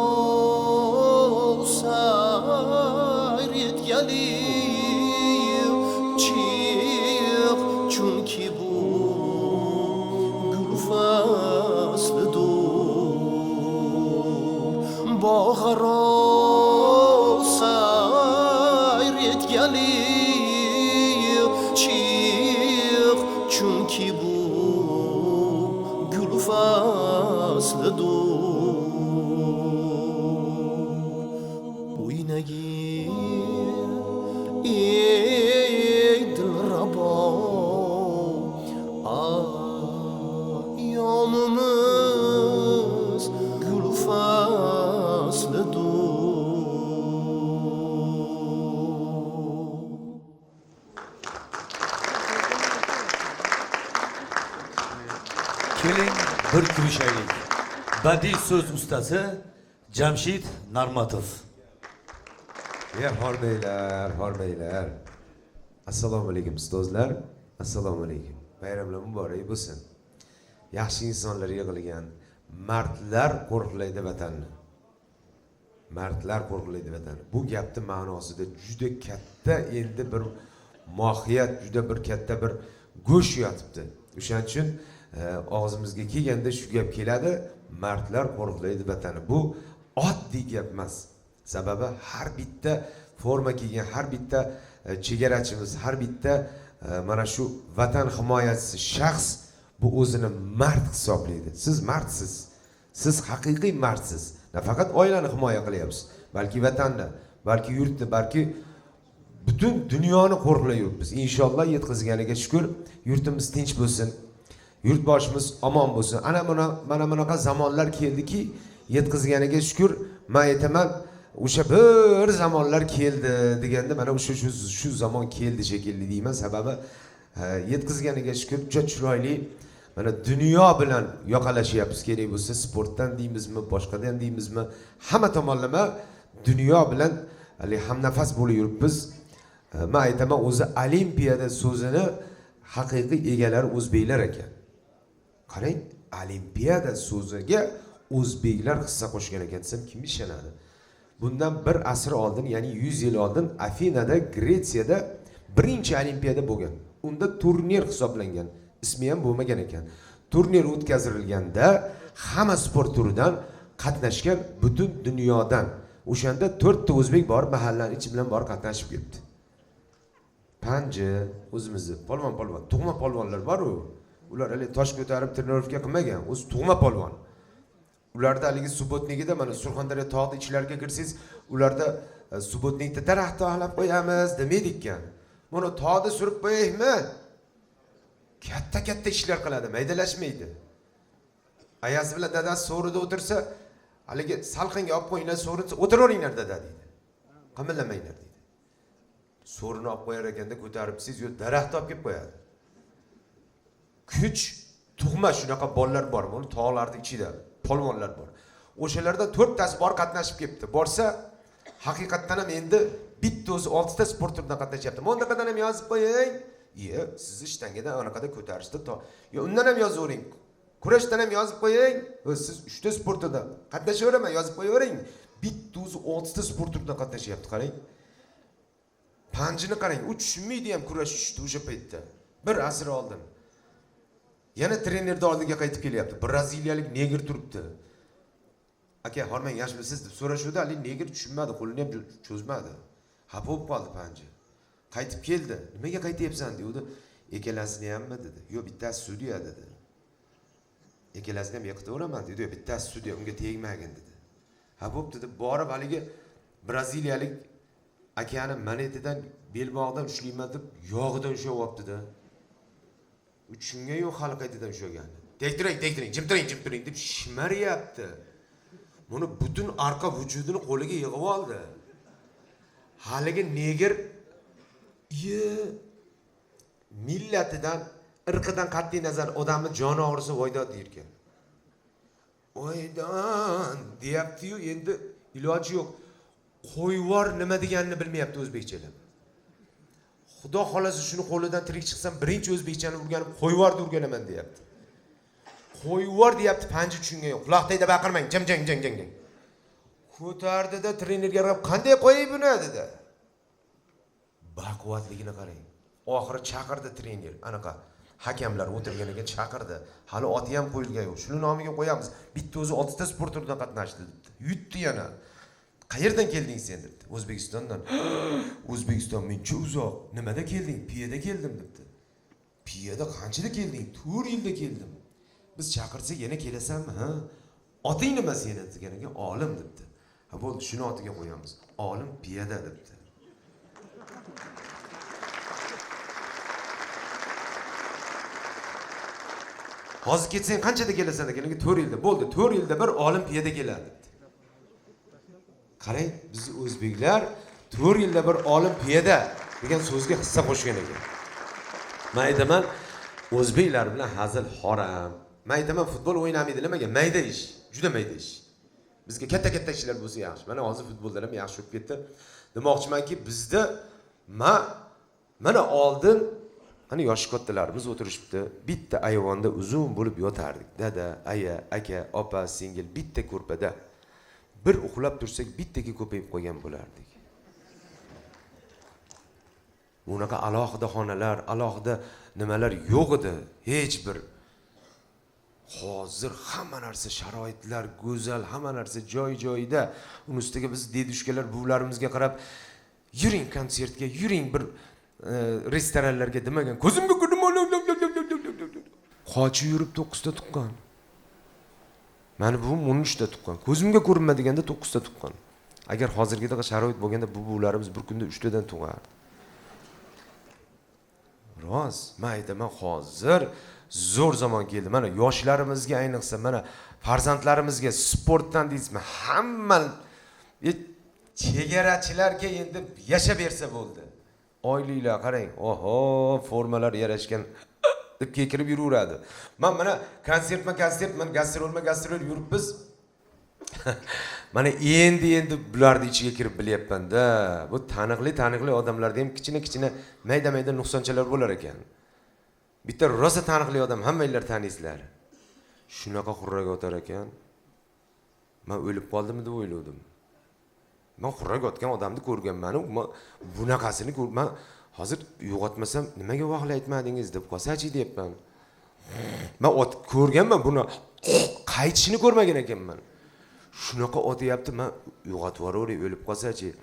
Speaker 4: sayr etgali chiq, chunki bu gul faslidir. Baharo sayr etgali chiq, chunki bu gul faslidir. O'ynagin ey dilrabo ayyomimiz gul faslidir.
Speaker 16: Keling bir kurashaylik. Badiiy so'z ustasi Jamshid Narmatov.
Speaker 17: Hormaylar. Assalomu alaykum ustozlar. Assalomu alaykum. Bayramlar muborak bo'lsin. Yaxshi insonlar yig'ilgan. Mardlar qo'riqlaydi vatanni. Mardlar qo'riqlaydi vatanni. Bu gapning ma'nosida juda katta endi bir mohiyat, juda bir katta bir go'sh yotibdi. O'shaning uchun og'zimizga kelganda shu gap keladi. Mardlar qo'riqlaydi vatanni. Bu oddiy gap emas. Sababi har bitta forma kiygan har bitta chegarachimiz, har bitta mana shu vatan himoyachisi shaxs bu o'zini mard hisoblaydi. Siz mardsiz. Siz haqiqiy mardsiz. Nafaqat oilani himoya qilyapsiz, balki vatanni, balki yurtni, balki butun dunyoni qo'riqlayapmiz. Inshaalloh yetkazganiga shukr, yurtimiz tinch bo'lsin. Yurtboshimiz omon bo'lsin. Mana bunaqa zamonlar keldiki, yetkazganiga shukr. Men aytaman, o'sha bir zamonlar keldi deganda mana shu zamon keldi shekilli deyman. Sababi yetkazganiga shukr, juda chiroyli mana dunyo bilan yoqalashyapmiz. Kerak bo'lsa sportdan deymizmi, boshqadan deymizmi, hamma tomonlama dunyo bilan hamnafas bo'lib yuribmiz. Men aytaman, o'zi Olimpiyada so'zini haqiqiy egalari o'zbeklar ekan. Qarang, Olimpiyada so'ziga o'zbeklar hissa qo'shgan ekan desam kim ishonadi? Bundan bir asr oldin, ya'ni 100 yil oldin Afinada, Gretsiyada birinchi Olimpiyada bo'lgan. Unda turnir hisoblangan. Ismi ham bo'lmagan ekan. Turnir o'tkazilganda hamma sport turidan qatnashgan butun dunyodan O'shanda 4 ta o'zbek bor, mahallani ichi bilan bor qatnashib ketdi. Panji o'zimizni polvon, tug'ma polvonlar bor-ku. Ular hali tosh ko'tarib trenirovka qilmagan, o'zi tug'ma polvon. Ularda haligi subotnikida mana Surxondaryo tog'da ichlariga kirsangiz, ularda subotnikda daraxt tog'lab qo'yamiz demaydi ekan. Mana tog'da surib qo'yaymi? Katta ishlar qiladi, maydalashmaydi. Ayasi bilan dadasi so'rida o'tirsa, haligi salqinga olib qo'yinglar, so'rida o'tiraveringlar dada deydi. Qimillamanglar deydi. So'rini olib qo'yar ekanda ko'tarib siz yo daraxt olib kelib qo'yadi. Kuch tug'ma shunaqa bolalar bor, buni tog'larda ichida polvonlar bor. O'shalarda 4 tasi bor qatnashib ketdi. Borsa, haqiqatdan ham endi bitta o'zi 6 ta sport turidan qatnashyapti. Mana qanaqa ham yozib qo'ying. Sizni shtangadan anaqada ko'tarishdi yo undan ham yozavering. Kurashdan ham yozib qo'ying. Siz 3 ta sport turida qatnashaveraman, yozib qo'yavering. Bitta o'zi 6 ta sport turidan qatnashyapti, qarang. Panjini qarang, u tushunmaydi ham kurash tushdi o'sha paytda. Bir asr oldin. Yana trenerning oldiga qaytib kelyapti. Braziliyalik neger turibdi. Aka, hormang yaxshimisiz deb so'rashuvda, ali neger tushunmadi, qo'lini ham cho'zmadi. Xafa bo'lib qoldi Panji. Qaytib keldi. Nimaga qaytyapsan dedi. Ikkalasini hammi dedi. Yo, bittasi sudya dedi. Ikkalasini ham yiqitaveraman dedi. Yo, bittasi sudya, unga tegmagin dedi. Ha bo'pti deb borib haligi braziliyalik akani manetidan belbog'dan ushlayman deb yog'idan ushlayapti-da. Uchunga yo'q hali qaytadan ushlagan. Tektiring, jim turing deb shimaryapti. Buni butun arqa vujudini qo'liga yig'ib oldi. Haligi neger millatidan, irqidan qat'iy nazar odamni joni og'risa voydod deyirkan. Voydon deyapti-yu, endi iloji yo'q. Qo'yvor nima deganini bilmayapti o'zbekchalar. Xudo xolasa shuni qo'lidan tirik chiqsam, birinchi o'zbekchani o'rganib qo'yvorni o'rganaman deyapti. Qo'yvor deyapti, Panji tushungan yo'q. Quloqdayda baqirmang, jang. Ko'tardida trenerga qarab, "Qanday qo'yay buni?" dedi. Baquvvatligini qarang. Oxiri chaqirdi trener. Anaqa hakamlar o'tirganiga chaqirdi. Hali oti ham qo'yilgan yo'q. Shuni nomiga qo'yamiz. Bitta o'zi 6 ta sport turidan qatnashdi debdi. Yutdi yana. Qayerdan kelding sen debdi. O'zbekistondan. O'zbekiston mencha uzoq. Nimada kelding? Piyada keldim debdi. Piyada qanchada kelding? 4 yilda keldim. Biz chaqirsak yana kelasanmi, ha? Oting nima seni deganiga olim debdi. Ha bo'ldi, shuni otiga qo'yamiz. Olim piyada debdi. Hozir ketsang qanchada kelasan deganiga 4 yilda. Bo'ldi, 4 yilda bir olim piyada keladi debdi. Qarang, biz o'zbeklar 4 yilda bir olim piyada degan so'zga hissa qo'shgan ekan. Men aytaman, o'zbeklar bilan hazil harom. Men aytaman, futbol o'ynamaydi nimaga? Mayda ish, juda mayda ish. Bizga katta ishlar bo'lsa yaxshi. Mana hozir futbolda ham yaxshi bo'lib ketdi. Demoqchimanki, bizda mana oldin hani yosh kattalarimiz o'tirishibdi. Bitta ayvonda uzun bo'lib yotardik. Dada, aya, aka, opa, singil bitta ko'rpada. Bir uxlab tursak bittaga ko'payib qo'ygan bo'lardik. Bunaqa alohida xonalar, alohida nimalar yo'q edi, hech bir. Hozir hamma narsa sharoitlar go'zal, hamma narsa joy-joyida. Uni ustiga biz dedushkalar buvlarimizga qarab, yuring konsertga, yuring bir restoranlarga demagan. Ko'zimga ko'rdim. Qochi yurib 9 ta tuqqan. Mani buvim 13 ta tuqqan. Ko'zimga ko'rinma deganda 9 ta tuqqan. Agar hozirgidek sharoit bo'lganda bu buvlarimiz bir kunda 3 tadan tug'ardi. Rost, men aytaman, hozir zo'r zamon keldi. Mana yoshlarimizga, ayniqsa mana farzandlarimizga sportdan deysizmi, hamma chegarachilarga endi yashab bersa bo'ldi. Oyliklar qarang, oho, formalar yarashgan deb kekirib yuraveradi. Men mana konsert, men gastrol yuribmiz. Mana endi bularning ichiga kirib bilyapman-da. Bu taniqli odamlarda ham kichina mayda nuqsonchalar bo'lar ekan. Bitta rosa taniqli odam hammanglar taniysizlar. Shunaqa xurraga o'tar ekan. Men o'lib qoldimmi deb o'yladim. Men xurraga o'tgan odamni ko'rganman, bunaqasini ko'rman. Hozir yo'qotmasam, nimaga vaqtli aytmadingiz deb qo'sachi deyapman. Men ko'rganman buni, qaytishini ko'rmagan ekanman. Shunaqa otyapti, men uyg'otib yuboray, o'lib qolsa-chi.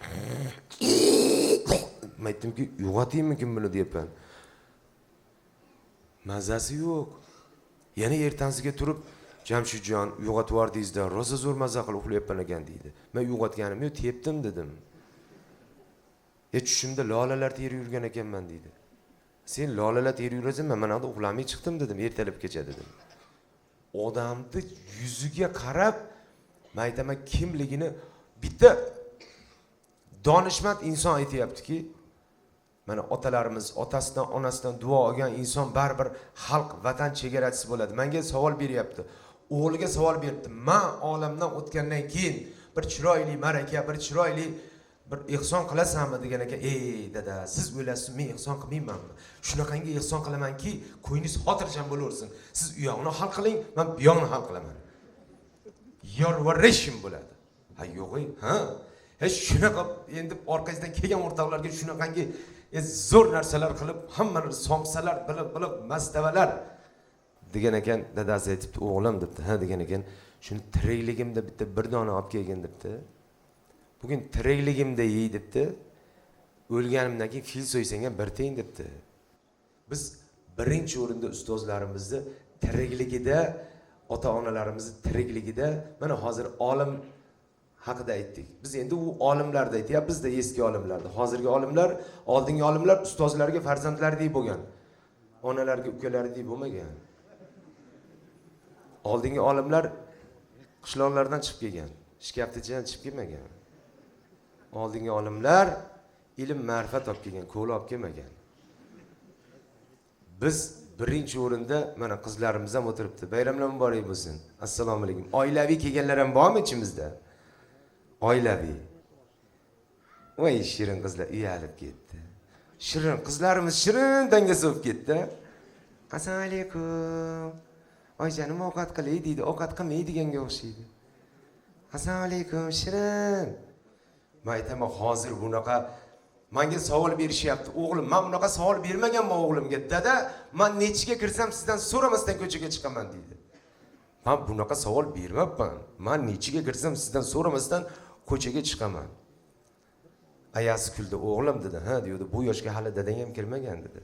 Speaker 17: Men aytdimki, uyg'otaymikin buni deyapman. Mazasi yo'q. Yana ertasiga turib, Jamshidjon, uyg'otib yubordingizda, rosa zo'r maza qilib uxlayapman ekan deydi. Men uyg'otganim yo'q, tepdim dedim. Tushimda lolalar terib yurgan ekanman deydi. Sen lolalar terib yurasan, men mana bu uxlamay chiqdim dedim, ertalabgacha dedim. Odamni yuziga qarab, men aytaman kimligini bitta donishmand inson aytayaptiki, mana otalarimiz otasidan, onasidan duo olgan inson baribir xalq, vatan chegarachisi bo'ladi. Menga savol beryapti. O'g'liga savol beribdi. Men olamdan o'tgandan keyin bir chiroyli maraka, bir chiroyli bir ehson qilasanmi degan ekan. Dada, siz o'ylasiz, men ehson qilmaymanmi? Shunaqangi ehson qilamanki, ko'nglingiz xotirjam bo'laversin. Siz u yoqni hal qiling, men bu yoqni hal qilaman. Yorvarishim bo'ladi. Ha, yo'q-ey, ha. Shunaqa endi orqasidan kelgan o'rtoqlarga shunaqangi zo'r narsalar qilib, hammani somsalar, bilib mastavalar degan ekan. Dadasi aytibdi, o'g'lim debdi. Ha degan ekan, shuni tirikligimda bitta bir dona olib kelgin debdi. Bugun tirikligimda yey debdi. O'lganimdan keyin fil so'ysang ham bir teng debdi. Biz birinchi o'rinda ustozlarimizni tirikligida, ota-onalarimizni tirikligida, mana hozir olim haqida aytdik. Biz endi u olimlarni aytyapmiz, bizda eski olimlarni. Hozirgi olimlar, oldingi olimlar ustozlarga farzandlardek bo'lgan. Onalarga ukalaridek bo'lmagan. Oldingi olimlar qishloqlardan chiqib kelgan, shkaftichadan chiqib kelmagan. Oldingi olimlar ilm, ma'rifat olib kelgan, ko'l olib kelmagan. Biz birinchi o'rinda mana qizlarimiz ham o'tiribdi. Bayramlar muborak bo'lsin. Assalomu alaykum. Oilaviy kelganlar ham bormi ichimizda? Oilaviy. Voy shirin qizlar uyalib ketdi. Shirin qizlarimiz shirin dangasa bo'lib ketdi. Assalomu alaykum. Oyjonim ovqat qilay deydi, ovqat qilmaydiganga o'xshaydi. Assalomu alaykum shirin. Men aytaman, hozir bunaqa menga savol berishyapti. O'g'lim, men bunaqa savol bermaganman o'g'limga. Dada, men nechiga kirsam sizdan so'ramasdan ko'chaga chiqaman deydi. Men bunaqa savol bermabman. Men nechiga kirsam sizdan so'ramasdan ko'chaga chiqaman. Ayasi kuldi. O'g'lim dedi. Ha, deydi. Bu yoshga hali dadang ham kirmagan dedi.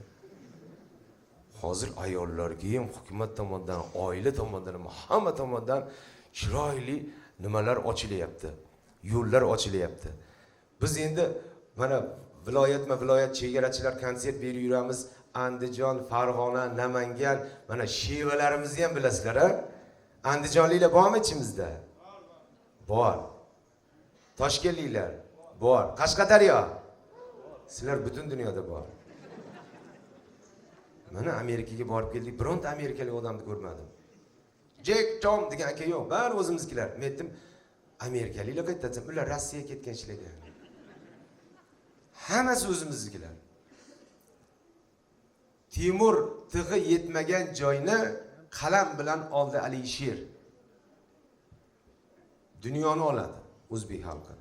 Speaker 17: Hozir ayollarga ham hukumat tomonidan, oila tomonidan, hamma tomonidan chiroyli nimalar ochilyapti. Yo'llar ochilyapti. Biz endi mana viloyat chegarachilar konsert berib yuramiz. Andijon, Farg'ona, Namangan, mana shevalarimizni ham bilasizlar, ha? Andijonliklar bormi ichimizda? Bor. Toshkentliklar bor. Qashqadaryo. Sizlar butun dunyoda bor. Mana Amerikaga borib keldik, bironta amerikalik odamni ko'rmadim. Jack Tom degan aka yo'q, bari o'zimizkilar. Men aytdim, amerikaliklar qaytasan, ular Rossiyaga ketganchilar. Hammasi o'zimizkilar. Timur tig'i yetmagan joyni qalam bilan oldi Alisher. Dunyoni oladi o'zbek xalqi.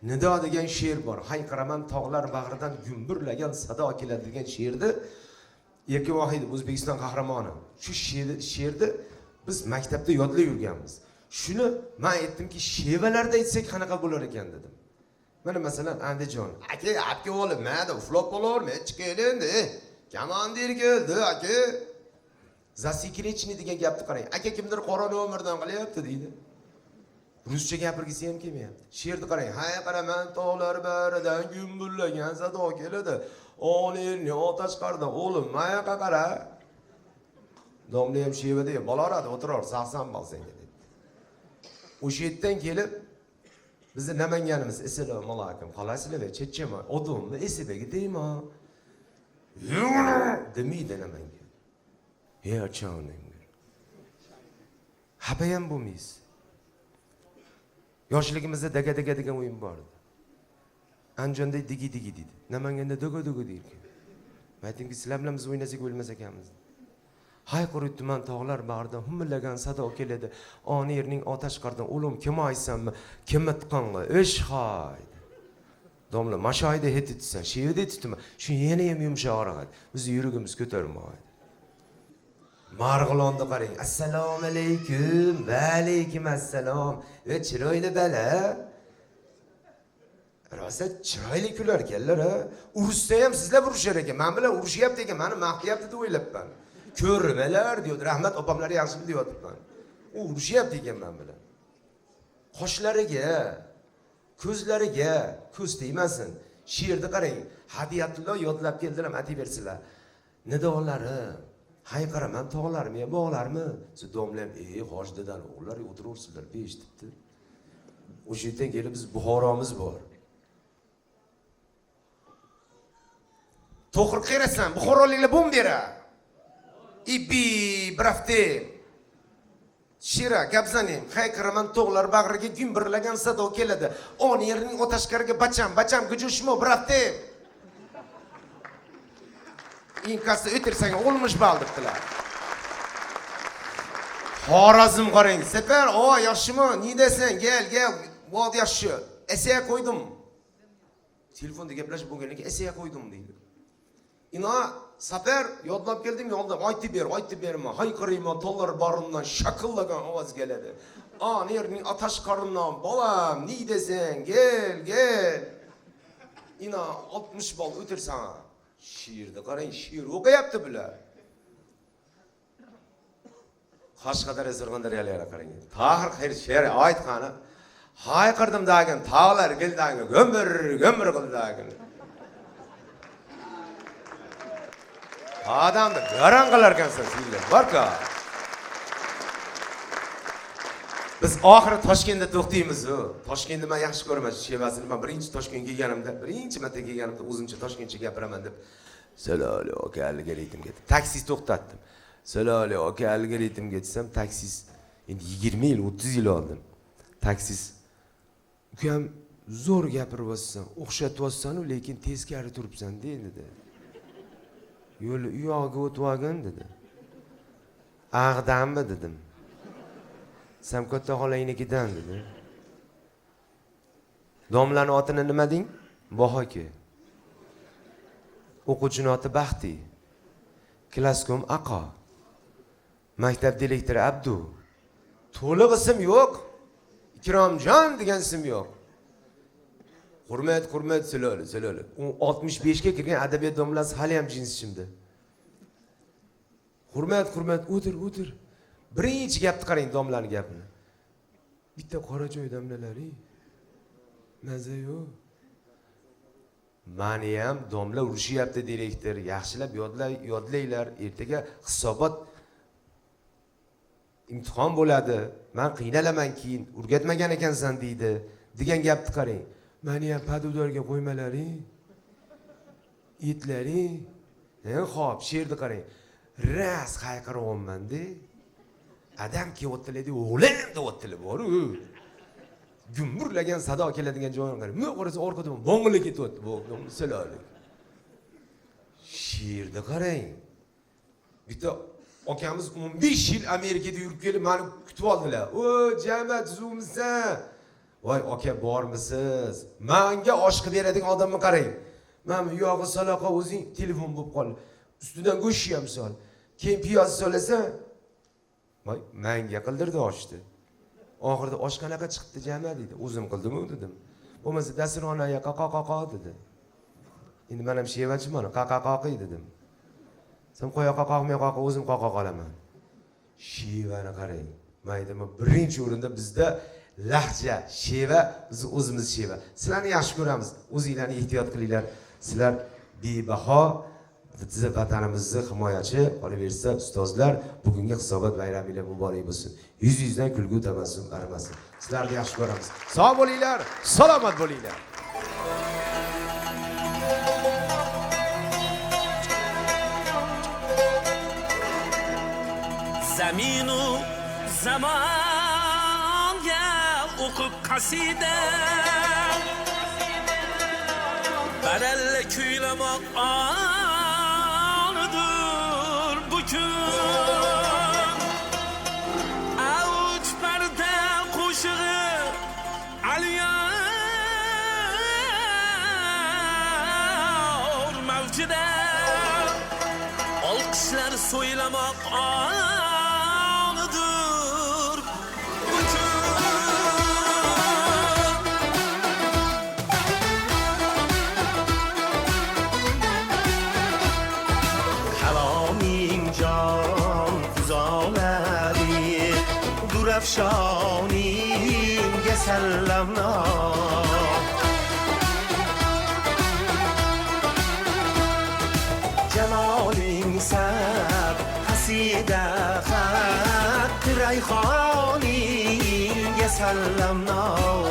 Speaker 17: Nido degan she'r bor. Hayqiraman tog'lar bag'ridan gumburlagan sado keladi degan she'rni Erkivohid O'zbekiston qahramoni. Shu she'rni biz maktabda yodlab yurganmiz. Shuni men aytdimki, shevalarda aytsak qanaqa bo'lar ekan dedim. Mana masalan Andijon. Aka o'g'lim, mana uxlab qolarmi? Chiqaylik endi. Komandir keldi, aka. Zasikirechni degan gapni qarang. Aka kimdir qora nomerdan qilyapti deydi. Ruscha gapirgisi ham kelmayapti. She'rni qarang. Hay qaraman tog'lar baridan gumburlagan sado keladi. Olerni otash qardan o'g'lim, mayaqa qara. Domla ham shevada bolaradi, o'tirar, saqsan bo'lsang dedi. O'sha yerdan kelib bizni Namanganimiz, assalomu alaykum, qolasizlar, chechchama, odamni esibaga deyma. Demaydi Namangan. Achonning. Haba ham bo'lmaysiz. Yoshligimizda daga degan o'yin bor edi. Andijonda digi deydi. Namanganda dogo deydi. Men aytdimki, sizlar bilan biz o'ynasak o'lmas ekanmiz. Hayqirib tuman tog'lar bag'ridan humillagan sado keladi. Ona yerning otash qardan o'lim kim aysanmi? Kim itqonga? Ish haydi. Domla mashoyda hetitsan, shevda etitma. Shu yana ham yumshoqroq. Biz yuragimiz ko'tarmaydi. Marg'ilonda qarang. Assalomu alaykum. Va alaykum assalom. Chiroyli bala. Rosa chiroyli kular ekanlar ha. Urushsa ham sizlar urushar ekan. Men bilan urushyapti ekan, meni maqtayapti deb o'ylabman. Ko'rmalar deydi. Rahmat opamlar yaxshimi deyapman. U urushyapti ekan men bilan. Qoshlariga, ko'zlariga ko'z tegmasin. She'rni qarang. Hadiyatullo yodlab keldilar, aytaversilar. Nidolari, hayqiraman tog'larmi, bog'larmi? Siz domlam, hoshdadan o'g'illar o'tiraversinlar, eshitibdi. O'sha yerdan kelib biz Buxoromiz bor. To'g'ri qarasan, Buxoroliklar bom bera. Ibi, brafte. Shira, gapzaning, hayqiraman tog'lar bag'riga gumbirlagan sado keladi. On yerning otashkariga bacham, gujushmo, brafte. İnkası ötürsene olmuş baldırdılar. Xorazm qarang. Sefer, o yaşımı, ne desen, gel, vod yaşı. Eseye koydum. Telefonda gaplashib bo'lganlikka eseye koydum deydi. Ina, Sefer, yodlab keldim, aytib berma. Hayqirayman, tollar barından şakıllagan ovoz keladi. Nerning atash qarından, bolam, ne desen, gel. Ina 60 bal o'tirsana. Şiirde qarang, şiir o'qiyapti bular. Qashqadaryo Surxondaryoliklar qarang. Tahir xayr she'r aytgani. Hayqirdim dagin, tog'lar keldi, gömür qildi dagin. Adamni garan qilar ekansan sizlar, barka. Biz oxiri Toshkentda to'xtaymiz. Toshkentni men yaxshi ko'raman, shevasini. Men birinchi Toshkentga kelganimda, o'zimcha Toshkentcha gapiraman deb Saloli aka algaritim ketdim. Taksi to'xtatdim. Saloli aka algaritim ketsam, taksis endi 20 yil, 30 yil oldin. Taksis ukam zo'r gapiryapsan, o'xshatyapsan-ku, lekin teskari turibsan dedi. Yo'l u yog'iga o'tib dedi. Ag'danmi dedim. Samkotda xolangnikidan dedi. Domlaning otini nima deng? Bohoki. O'quvchining oti Baxti. Klasskom Aqo. Maktab direktori Abdu. To'liq ism yo'q. Ikromjon degan ism yo'q. Hurmat Saloli. U 65 ga kirgan adabiyot domlasi hali ham jinsichimda. Hurmat, o'tir. Birinchi gapni qarang, domlaning gapini. Bitta qora joy damlalari. Maza yo'q. Meni ham domla urushyapti direktor. Yaxshilab yodlaylar. Ertaga hisobot imtihon bo'ladi. Men qiynalaman keyin. O'rgatmagan ekansan deydi. Degan gapni qarang. Meni ham padudorga qo'ymalaring. Itlaring. Xo'p, she'rni qarang. Ras hayqiryapman-da. Adam kelyapti, o'g'lim deyapti bor-ku. Gumburlagan sado keladigan joyga qarang. Men qarasa orqadan bo'ng'ilib ketyapti bu. Saloli. She'rni qarang. Bitta akamiz 15 yil Amerikada yurib kelib meni kutib oldilar. O, Jamat zumsan. Voy aka bormisiz? Menga osh qilib beradigan odamni qarang. Men bu yog'i saloqa o'zing telefon bo'lib qol. Ustidan go'sht ham sol. Keyin piyoz solasan. Voy, menga qildirdi oshni. Oxirida osh qanaqa chiqdi Jamat dedi. O'zim qildim-ku dedim. Bo'lmasa dasturxonga qaqaqaqo dedi. Endi men ham shevachiman, qaqaqaqi dedim. Sen qo'ya qaqaqmay qaqa o'zim qaqaq olaman. Shevani qarang. Maydama birinchi o'rinda bizda lahja, sheva, biz o'zimiz sheva. Sizlarni yaxshi ko'ramiz. O'zingizlarni ehtiyot qilinglar. Sizlar bebaho bizni vatanimizni himoyachi, qolaversa ustozlar, bugungi hisobot bayramingiz muborak bo'lsin. Yuz-yuzdan kulgu tabassum arimasin. Sizlarni yaxshi ko'ramiz. Sog' bo'linglar, salomat bo'linglar.
Speaker 2: Zaminu zamonga o'qib qasida badalla kuylamoq onidir bu kun. Avuch parda qo'shig'i alyor mavjida olqish kishlar so'ylamoq onidir bu kun.
Speaker 14: kaloming jon fuzolari durafshoningga sallamlar. Jaloling sar hasida xat rayhoningga sallamlar.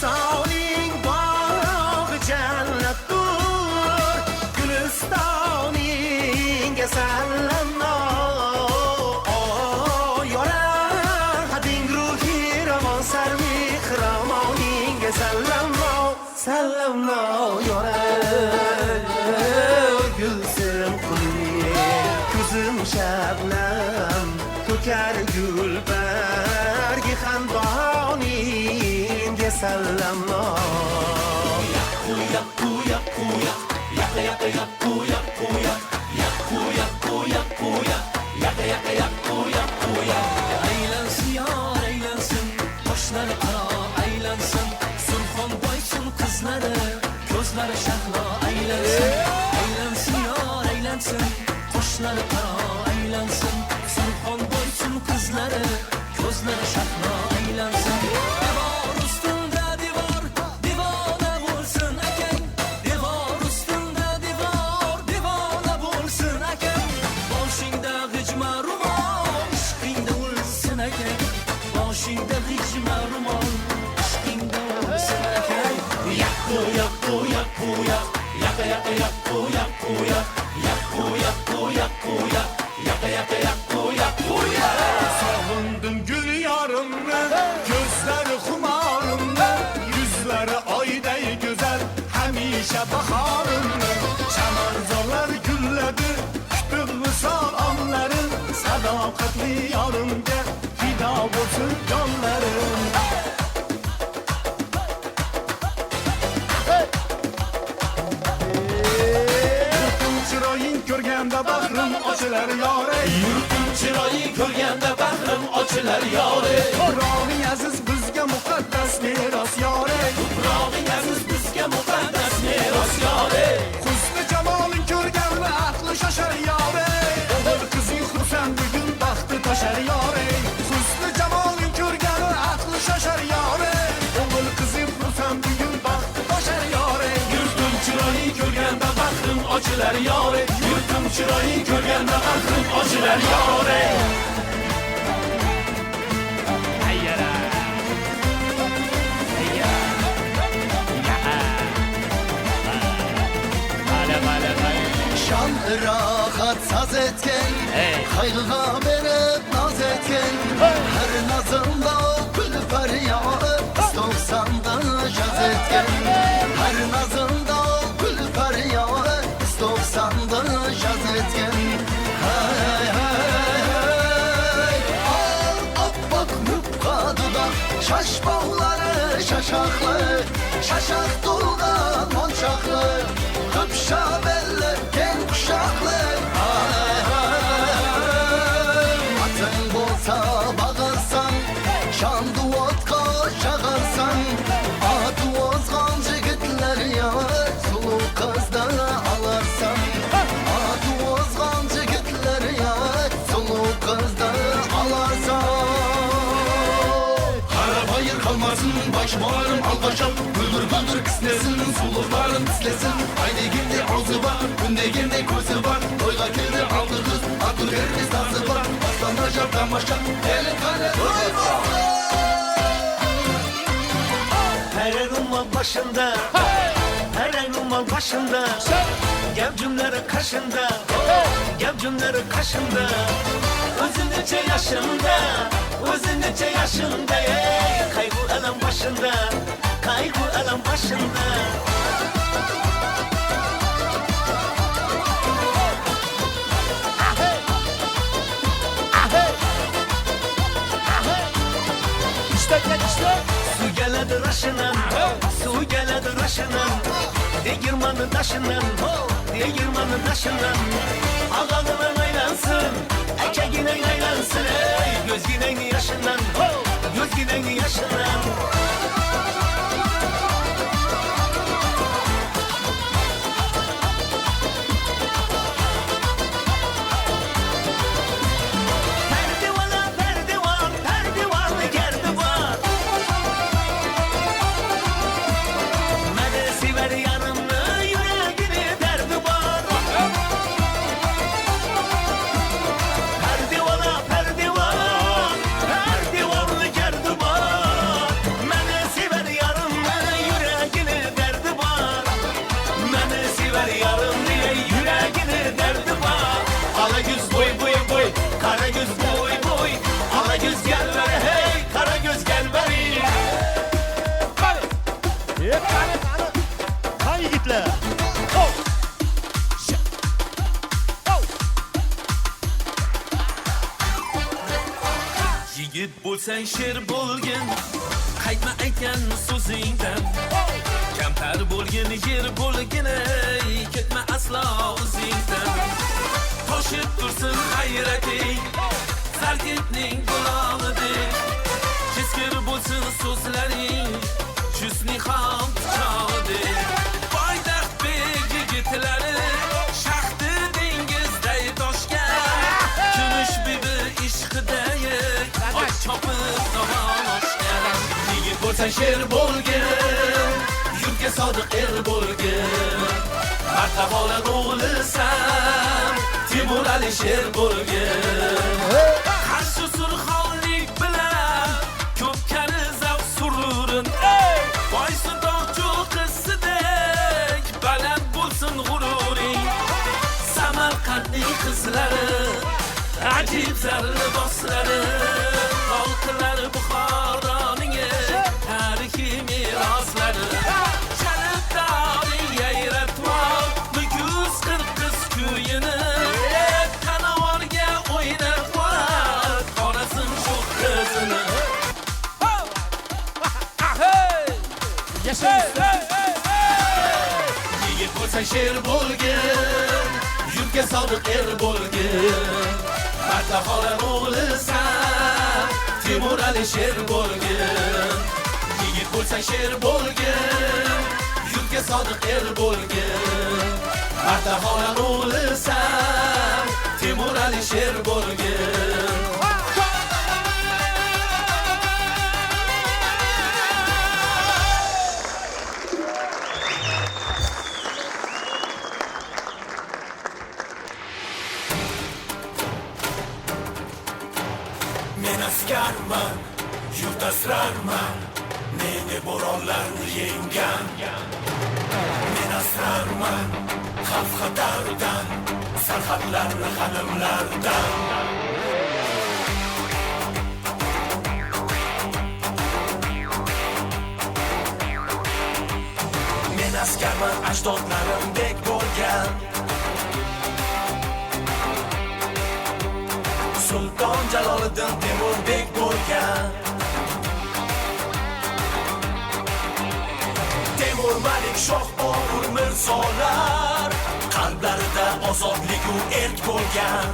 Speaker 14: Soning bog' jannatdur gulistoningga sallamlar. Yorar hading ruhi ramon sar mehramoningga sallamlar. Sallamlar yorar gulsim quli ko'zim shabnam to'kar gul bargi xandoningga sallamlar. Kuya kuya kuya yaka yaka yak kuya kuya yak kuya kuya kuya yaka yaka yak kuya kuya. Aylansın yar aylansın boşları ara aylansın. Surxon boysun kızları gözleri şahla aylansın. Aylansın yar aylansın boşları ara aylansın. Surxon boysun kızları gözleri şahla aylansın. Divar üstünde divar divana vursun eken. Divar üstünde divar divana vursun eken. Boşingda gıcma rumal aşkingda ulsun eken. Boşingda gıcma rumal aşkingda ulsun eken. Yakuya kuya kuya yaka yaka yak kuya kuya yak kuya kuya kuya yaka yaka yak kuya kuya. Savundum gül yarımı gözleri kumarımı yüzleri ayday güzel hemişe baharımı. Çamancalar gülledi kütür misal anların sadakatli yarımda fida olsun canlarım. Chiroying ko'rganda bahrim ochilar yore. Yurtim chiroying ko'rganda bahrim ochilar yore. To'rog'ing aziz bizga muqaddas meros yore. To'rog'ing aziz bizga muqaddas meros yore. Husni jamoling ko'rganda aqli shoshar yore. O'g'il qizing xursand bugun baxti toshar yore. Husni jamoling ko'rganda aqli shoshar yore. O'g'il qizing xursand bugun baxti toshar yore. Yurtim chiroying ko'rganda bahrim ochilar yore. Yurtim chiroying ko'rganda bahrim ochilar yore. Ayyara ayya
Speaker 7: Şan rahat saz etken kaygıga verip naz etken her nazında gül feryağı 90'da jaz etken her nazında gül feryağı 90'da jaz etken hay hay hay al abbak mukka dudak şaş bağları şaşaklı şaşak dolgan monçaklı kıpşa belli gen kuşaklı hay hay atın bolsa bağırsan şan duvatka şağırsan atı ozgan jigitler ya sulu kızdan alarsan atı ozgan jigitler ya sulu kızdan alarsan Kara bayır kalmasın başmarım albaşam güldür güldür kisnesin sulukların tislesin aynı girdi ağzı var günde girdi gözü var toyga kirdi aldı kız akıl verdi sazı var aslanlar şaptan başa elin kale
Speaker 14: her umman başında her umman başında Gevcümleri kaşında Gevcümleri kaşında Özün neçe yaşında Özün neçe yaşında Kaygı alan başında Kaygı alan başında Su geledi raşınan Su geledi raşınan Tegirmanı taşından ho Tegirmanı taşından Ağalının aylansın Ekeginin aylansın ey Gözginin yaşından ho Gözginin yaşından Yigit bo'lsang sher bo'lgin qaytma aytgan so'zingdan kamtar bo'lgin yer bo'lgin ey ketma aslo o'zingdan toshib tursin hayrating sarkitning qulog'idek keskir bo'lsin so'zlaring jusning ham pichog'idek poytaxt bek yigitlari shahdi dengizday toshgan kumush bibi ishqidagi och chopib tomon oshgan yigit bo'lsang sher bo'lgin yurtga sodiq er bo'lgin martabolan o'g'lisan Timur Alisher bo'lgin qarshi surxonlik bilan ko'p kari zavq sururin boysin tog'chu qizsidek baland bo'lsin g'ururing Samarqandning qizlari ajib zar liboslari olqilar Buxoroning tarixiy meroslari Jalibdorning yayratmoq Nuguz qirqiz kuyini Qanavorga o'ynab qo'rar Qorasin shu qizini Yigit bo'lsang sher bo'lgin yurtga sodiq er bo'lgin martabolan o'g'lisan Timur Alisher bo'lgin yigit bo'lsang sher bo'lgin yurtga sodiq er bo'lgin martabolan o'g'lisan Timur Alisher bo'lgin Men askarman, yurt asrarman Meni bo'ronlarni yenggan Men asrarman, xavf xatardan Sarhadlarni g'animlardan Men askarman, ajdodlarimdek bo'lgan Sulton Jaloliddin Temurbek bo'lgan Temur Malik Shoh Bobur Mirzolar qalblarida ozodlik u erk bo'lgan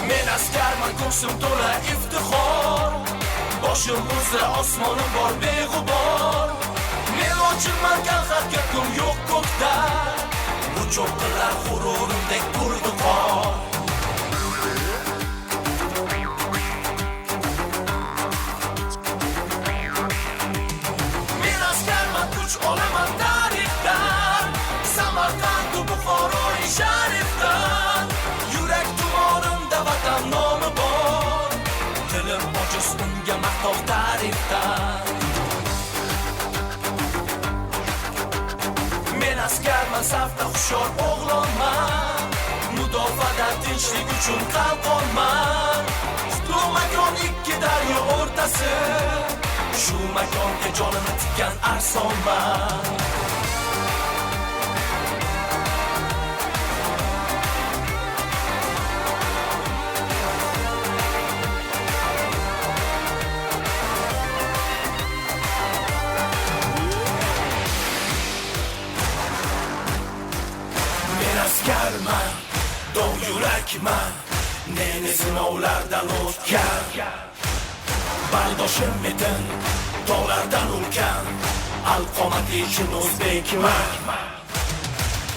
Speaker 14: Men askarman ko'ksim to'la iftixor boshim uzra osmonim bor beg'ubor Men ochilman kalxatga kun yo'q ko'kda Bu cho'qqilar g'ururimdek burdi qor Men askarman kuch olaman tarixdan Samarqand u Buxoroi sharifdan Yurak tumonimda vatan nomi bor Dilim ojiz unga maqtov tarifdan Men askarman safda hushyor o'g'lonman Mudofaada tinchlik uchun qalqonman Bu makon ikki daryo o'rtasi Shu makonga jonini tikkan arsonman bekman Neni sinovlardan o'tgan Bardoshim edin tog'lardan ulkan Al-qomat için o'zbekman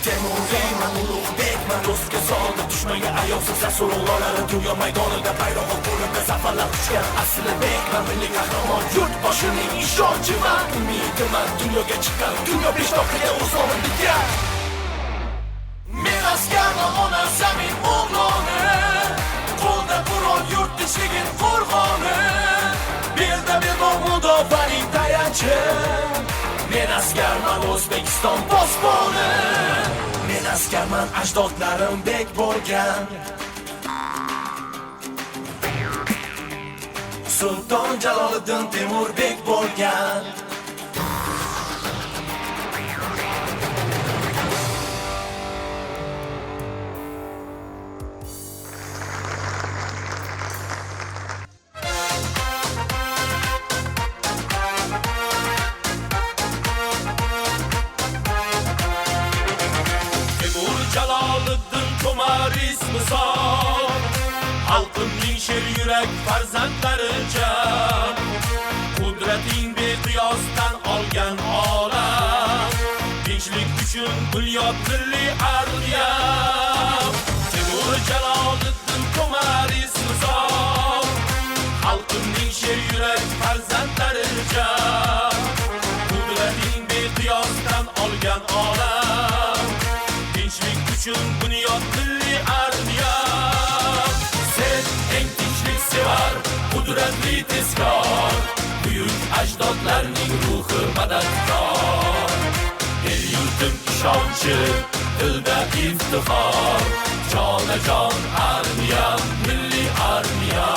Speaker 14: Temuriyman, ulug'bekman Do'stga soldi dushmanga ayovsiz rasulullohlari Dunyo maydonida bayrog'i qo'lida zafarlar quchgan Asli bekman, milliy qahramon Yurtboshining ishonchiman Umidiman, dunyoga chiqqan Dunyo peshtoqiga o'zog'im bitgan Men askarman, ona zamin o'g'loni Qo'lda qurol yurt tinchligin qo'rg'oni Belda belbog' mudofaaning tayanchi Men askarman, O'zbekiston posboni Men askarman, ajdodlarim bek bo'lgan Sulton Jaloliddin Temurbek bo'lgan Jaloliddin Ko'mar ismi zor Xalqimning sher yurak farzandlaricha Qudrating beqiyosdan olgan olam Tinchlik uchun bunyod milliy armiya Temur Jaloliddin Ko'mar ismi zor Xalqimning sher yurak farzandlaricha Qudrating beqiyosdan olgan olam Tinchlik uchun bunyod milliy armiya Sen eng tinchlik sevar, qudratli tezkor Buyuk ajdodlarning ruhi madadkor El yurtim ishonchi, dilda iftixor Jonajon armiya, milliy armiya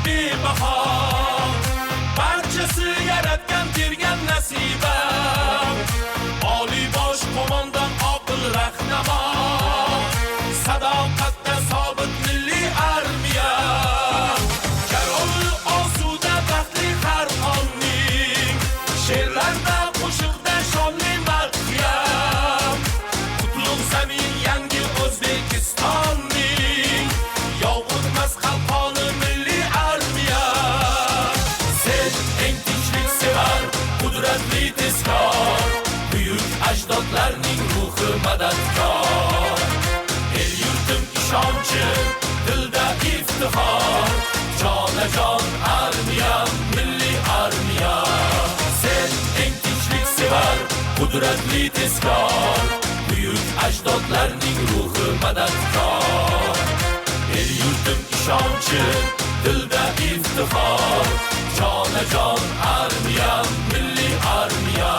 Speaker 14: bebaho Barchasi yaratgan tergan nasiba Oliy bosh qo'mondan Oqil Rahnamo Sadoqatda sobit milliy armiya Karol osuda baxtli har onning She'rlarda qo'shiqda shonli madhiyam Qutlug' zamin yangi O'zbekistonning Yovg'irmas qalqoni milliy qudratli tezkor Buyuk ajdodlarning ruhi madadkor El yurtim ishonchi, dilda iftixor Jonajon armiya, milliy armiya Sen eng tinchlik sevar, qudratli tezkor Buyuk ajdodlarning ruhi madadkor El yurtim ishonchi, dilda iftixor Jonajon armiya, milliy armiya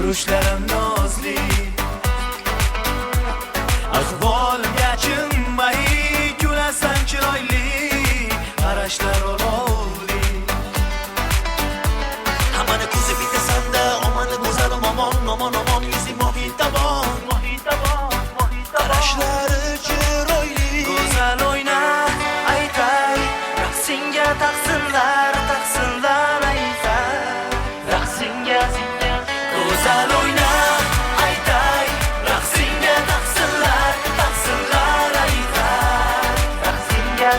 Speaker 14: yurishlarim nozli ahvolimga chiqmay kulasan chiroyli qarashlar olovli hammani ko'zi bitasanda omani go'zalim omon yuzing mohitaban qarashlari chiroyli go'zal o'yna aytay raqsingga taqsinlar aytay raqsingga go'zal o'yna aytay raqsingga taqsinlar aytay raqsingga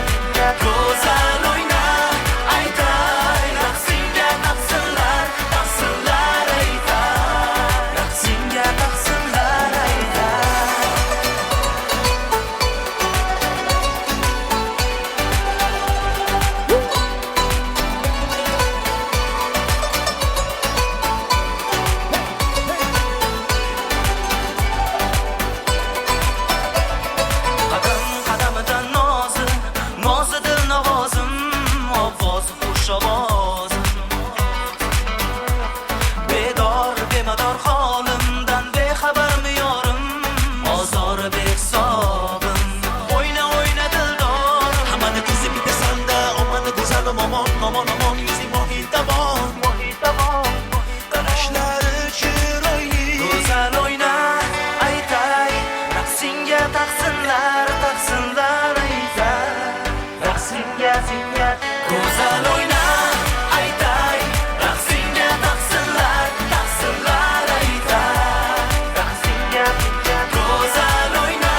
Speaker 14: go'zal o'yna aytay raqsingga taqsinlar aytay raqsingga taqsinlar aytay qadamidan nozi dil novozim ovozi xush ovozim bedor bemador holimdan bexabarmi yorim ozori behisobim o'yna dildor hammani ko'zi bitasanda omani go'zalim omon yuzing mohitaban qarashlari chiroyli go'zal o'yna aytay raqsingga taqsinlar aytay raqsingga go'zal o'yna aytay raqsingga taqsinlar aytay raqsingga go'zal o'yna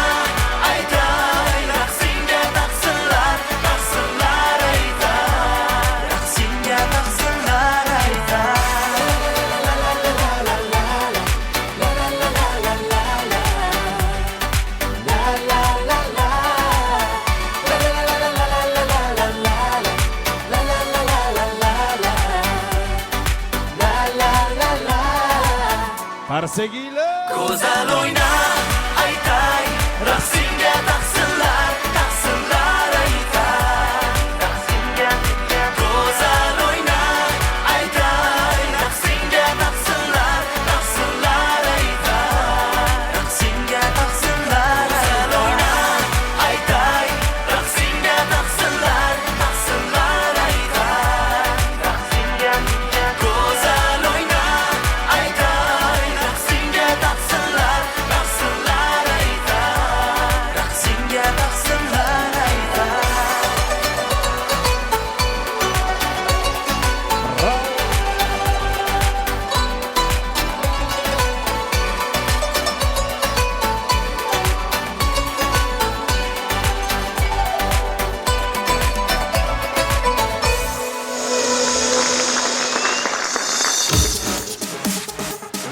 Speaker 14: aytay raqsingga taqsinlar aytay raqsingga taqsinlar aytay
Speaker 5: Parsegiylar
Speaker 14: go'zal o'yna aytay raqsingga taqsinlar aytay raqsingga go'zal o'yna aytay raqsingga taqsinlar aytay raqsingga taqsinlar go'zal o'yna aytay raqsingga taqsinlar aytay raqsingga go'zal o'yna aytay raqsingga taqsinlar aytay raqsingga taqsinlar aytay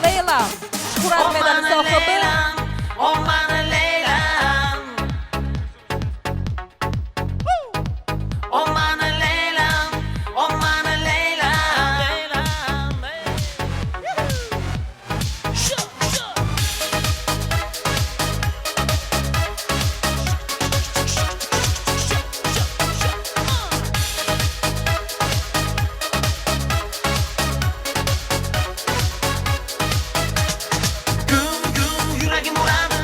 Speaker 3: Leyla, Shuhrat medali sohibi
Speaker 14: Omani Leylam Omani Leylam Gum yuragim uradi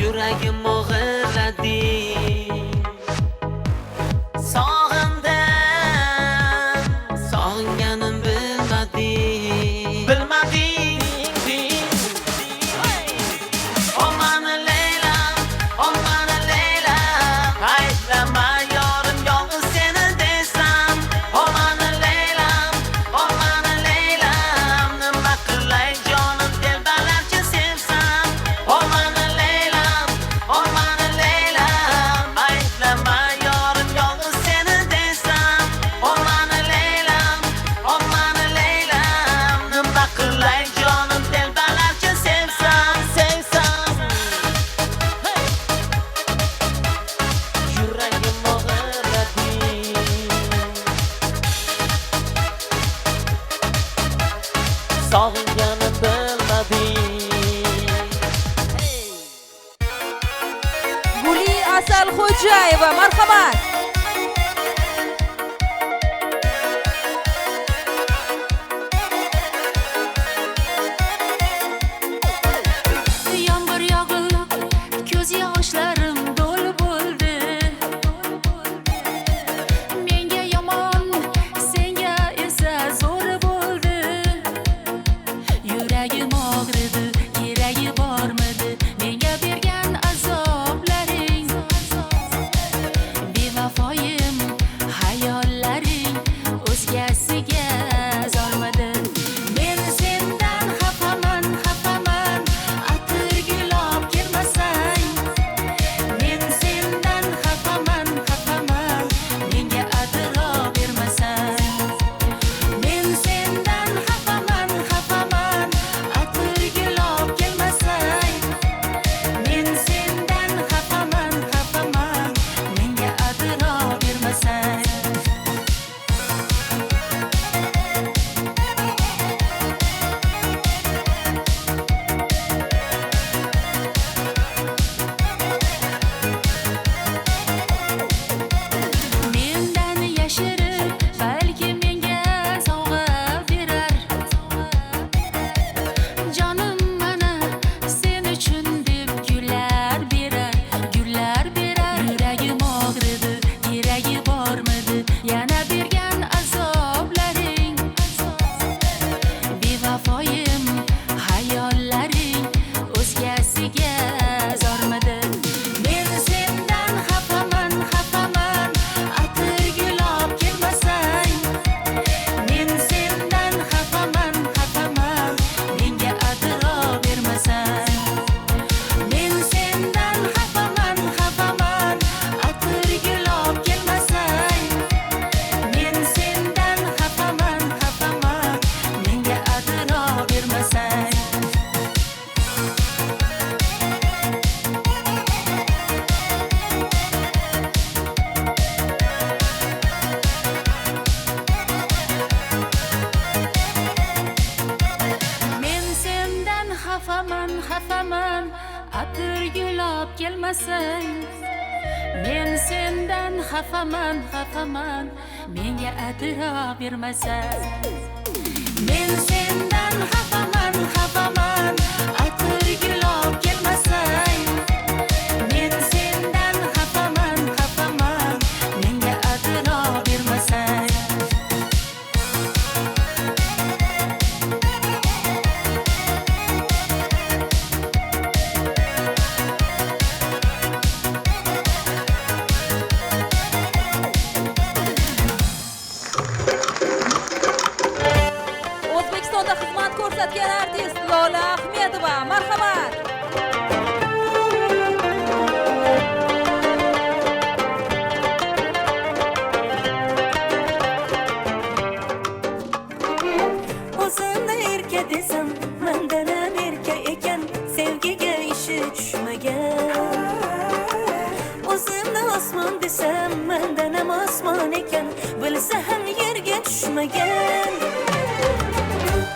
Speaker 18: yuragim og'irladi. Sog'indim, sog'inganim bilmadim. Omani Leylam, omani Leylam, aytlama yorim yolg'iz seni desam. Omani Leylam, nima qilay jonim telbalarcha sevsam. Omani Leylam, aytlama yorim yolg'iz seni desam. Omani Leylam, nima qilay jonim telbalarcha sevsam. Yuragim og'irladi. Sog'inganim bilmadim.
Speaker 19: Guli Asalxo'jayeva, marhamat.
Speaker 15: Yomg'ir yog'ib, ko'z yoshlarim do'l bo'ldi. Menga yomon, senga esa zo'r bo'ldi. Yuragim og'ridi, keragi bormidi menga bergan azoblaring. Bevafoyim, hayollaring o'zgasiga zormidi. Men sendan xafaman, atir gulab kelmasang. Men sendan xafaman, menga atrof bermasang. Men sendan xafaman, atir gulab kelmasang. Men sendan xafaman, menga atrof bermasang. Mendan yashirib, balki menga sovg'a berar. Jonim mana sen uchun deb gullar berar. Yuragim og'ridi, keragi bormidi yana bergan azoblaring. Bevafoyim, hayollaring o'zgasiga zormidi. Men sendan xafaman, atir gulab kelmasang. Men sendan xafaman, menga atrof bermasang. Men sendan xafaman, atir gulab kelmasang. Men sendan xafaman, menga atrof bermasang. Men sendan xafaman, atir gulab kelmasang. Men sendan xafaman, menga atrof bermasang. Men sendan xafaman, atir gulab kelmasang. Men sendan xafaman, menga atrof bermasang.
Speaker 19: O'zbekistonda xizmat ko'rsatgan artist Lola Ahmedova, marhamat.
Speaker 20: O'zimda erka desam, mendan ham erka ekan, sevgiga ishi tushmagan. O'zimda osmon desam, mendan ham osmon ekan, bilsa ham yerga tushmagan.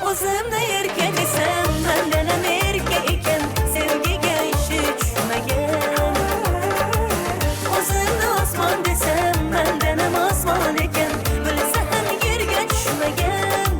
Speaker 20: O'zimda erka desam, mendan ham erka ekan, sevgiga ishi tushmagan. O'zimda osmon desam, mendan ham osmon ekan, bilsa ham yerga tushmagan.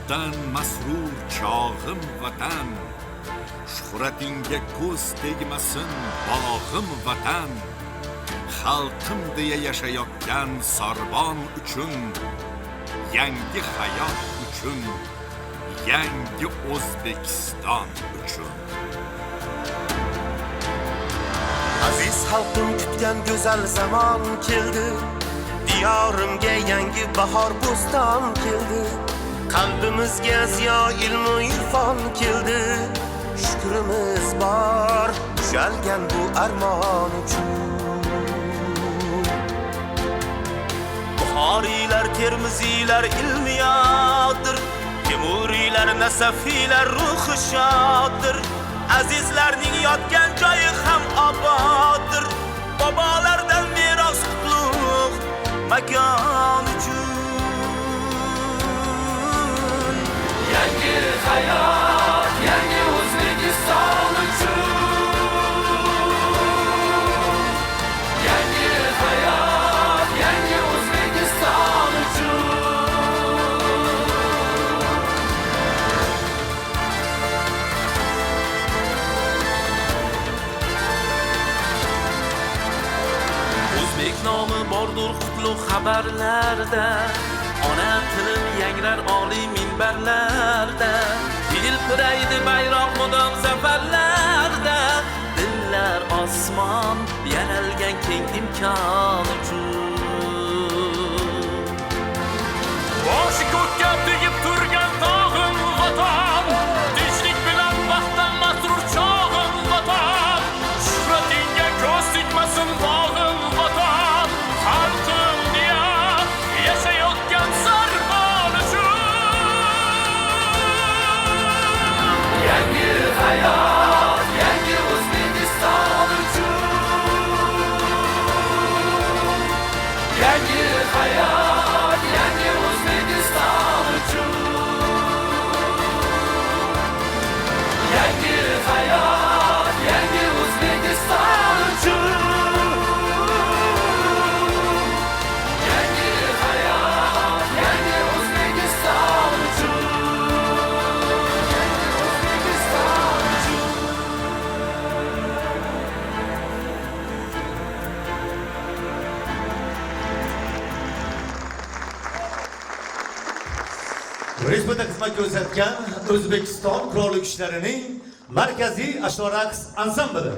Speaker 21: muroddan masrur chog'im vatan, shuhratingga ko'z tegmasin bog'im vatan, xalqim deya yashayotgan sorbon uchun, yangi hayot uchun, yangi O'zbekiston uchun.
Speaker 22: Aziz xalqim, kutgan go'zal zamon keldi, diyorimga yangi bahor bo'ston keldi, qalbimizga ziyo ilmu irfon keldi, shukrimiz bor ushalgan bu armon uchun. Buxoriylar, Termiziylar ilmiyodir, Temuriylar, Nasafiylar ruhi shoddir, azizlarning yotgan joyi ham oboddir, bobolardan meros qutlug' makon uchun. Yangi hayot, yangi O'zbekiston uchun. Yangi hayot, yangi O'zbekiston uchun. O'zbek nomi bordur qutlug' xabarlarda, ona tilim yangrar oliy minbarlarda, yilpiraydi bayroq mudom zafarlarda, dillar osmon yaralgan keng imkon uchun. Boshi ko'kka tegib turgan tog'im vatan, tinchlik bilan baxtdan masrur chog'im vatan, shuhratingga ko'z tegmasin bog'im vatan, xalqim deya yashayotgan sorbon uchun. Yangi hayot, yangi O'zbekiston uchun. Yangi hayot, yangi O'zbekiston uchun. Yangi hayot, yangi O'zbekiston uchun. Yangi hayot, yangi O'zbekiston uchun. Yangi O'zbekiston uchun.
Speaker 16: Respublika xizmat ko'rsatgan O'zbekiston Qurolli Kuchlarining markaziy ashlo raqs ansambli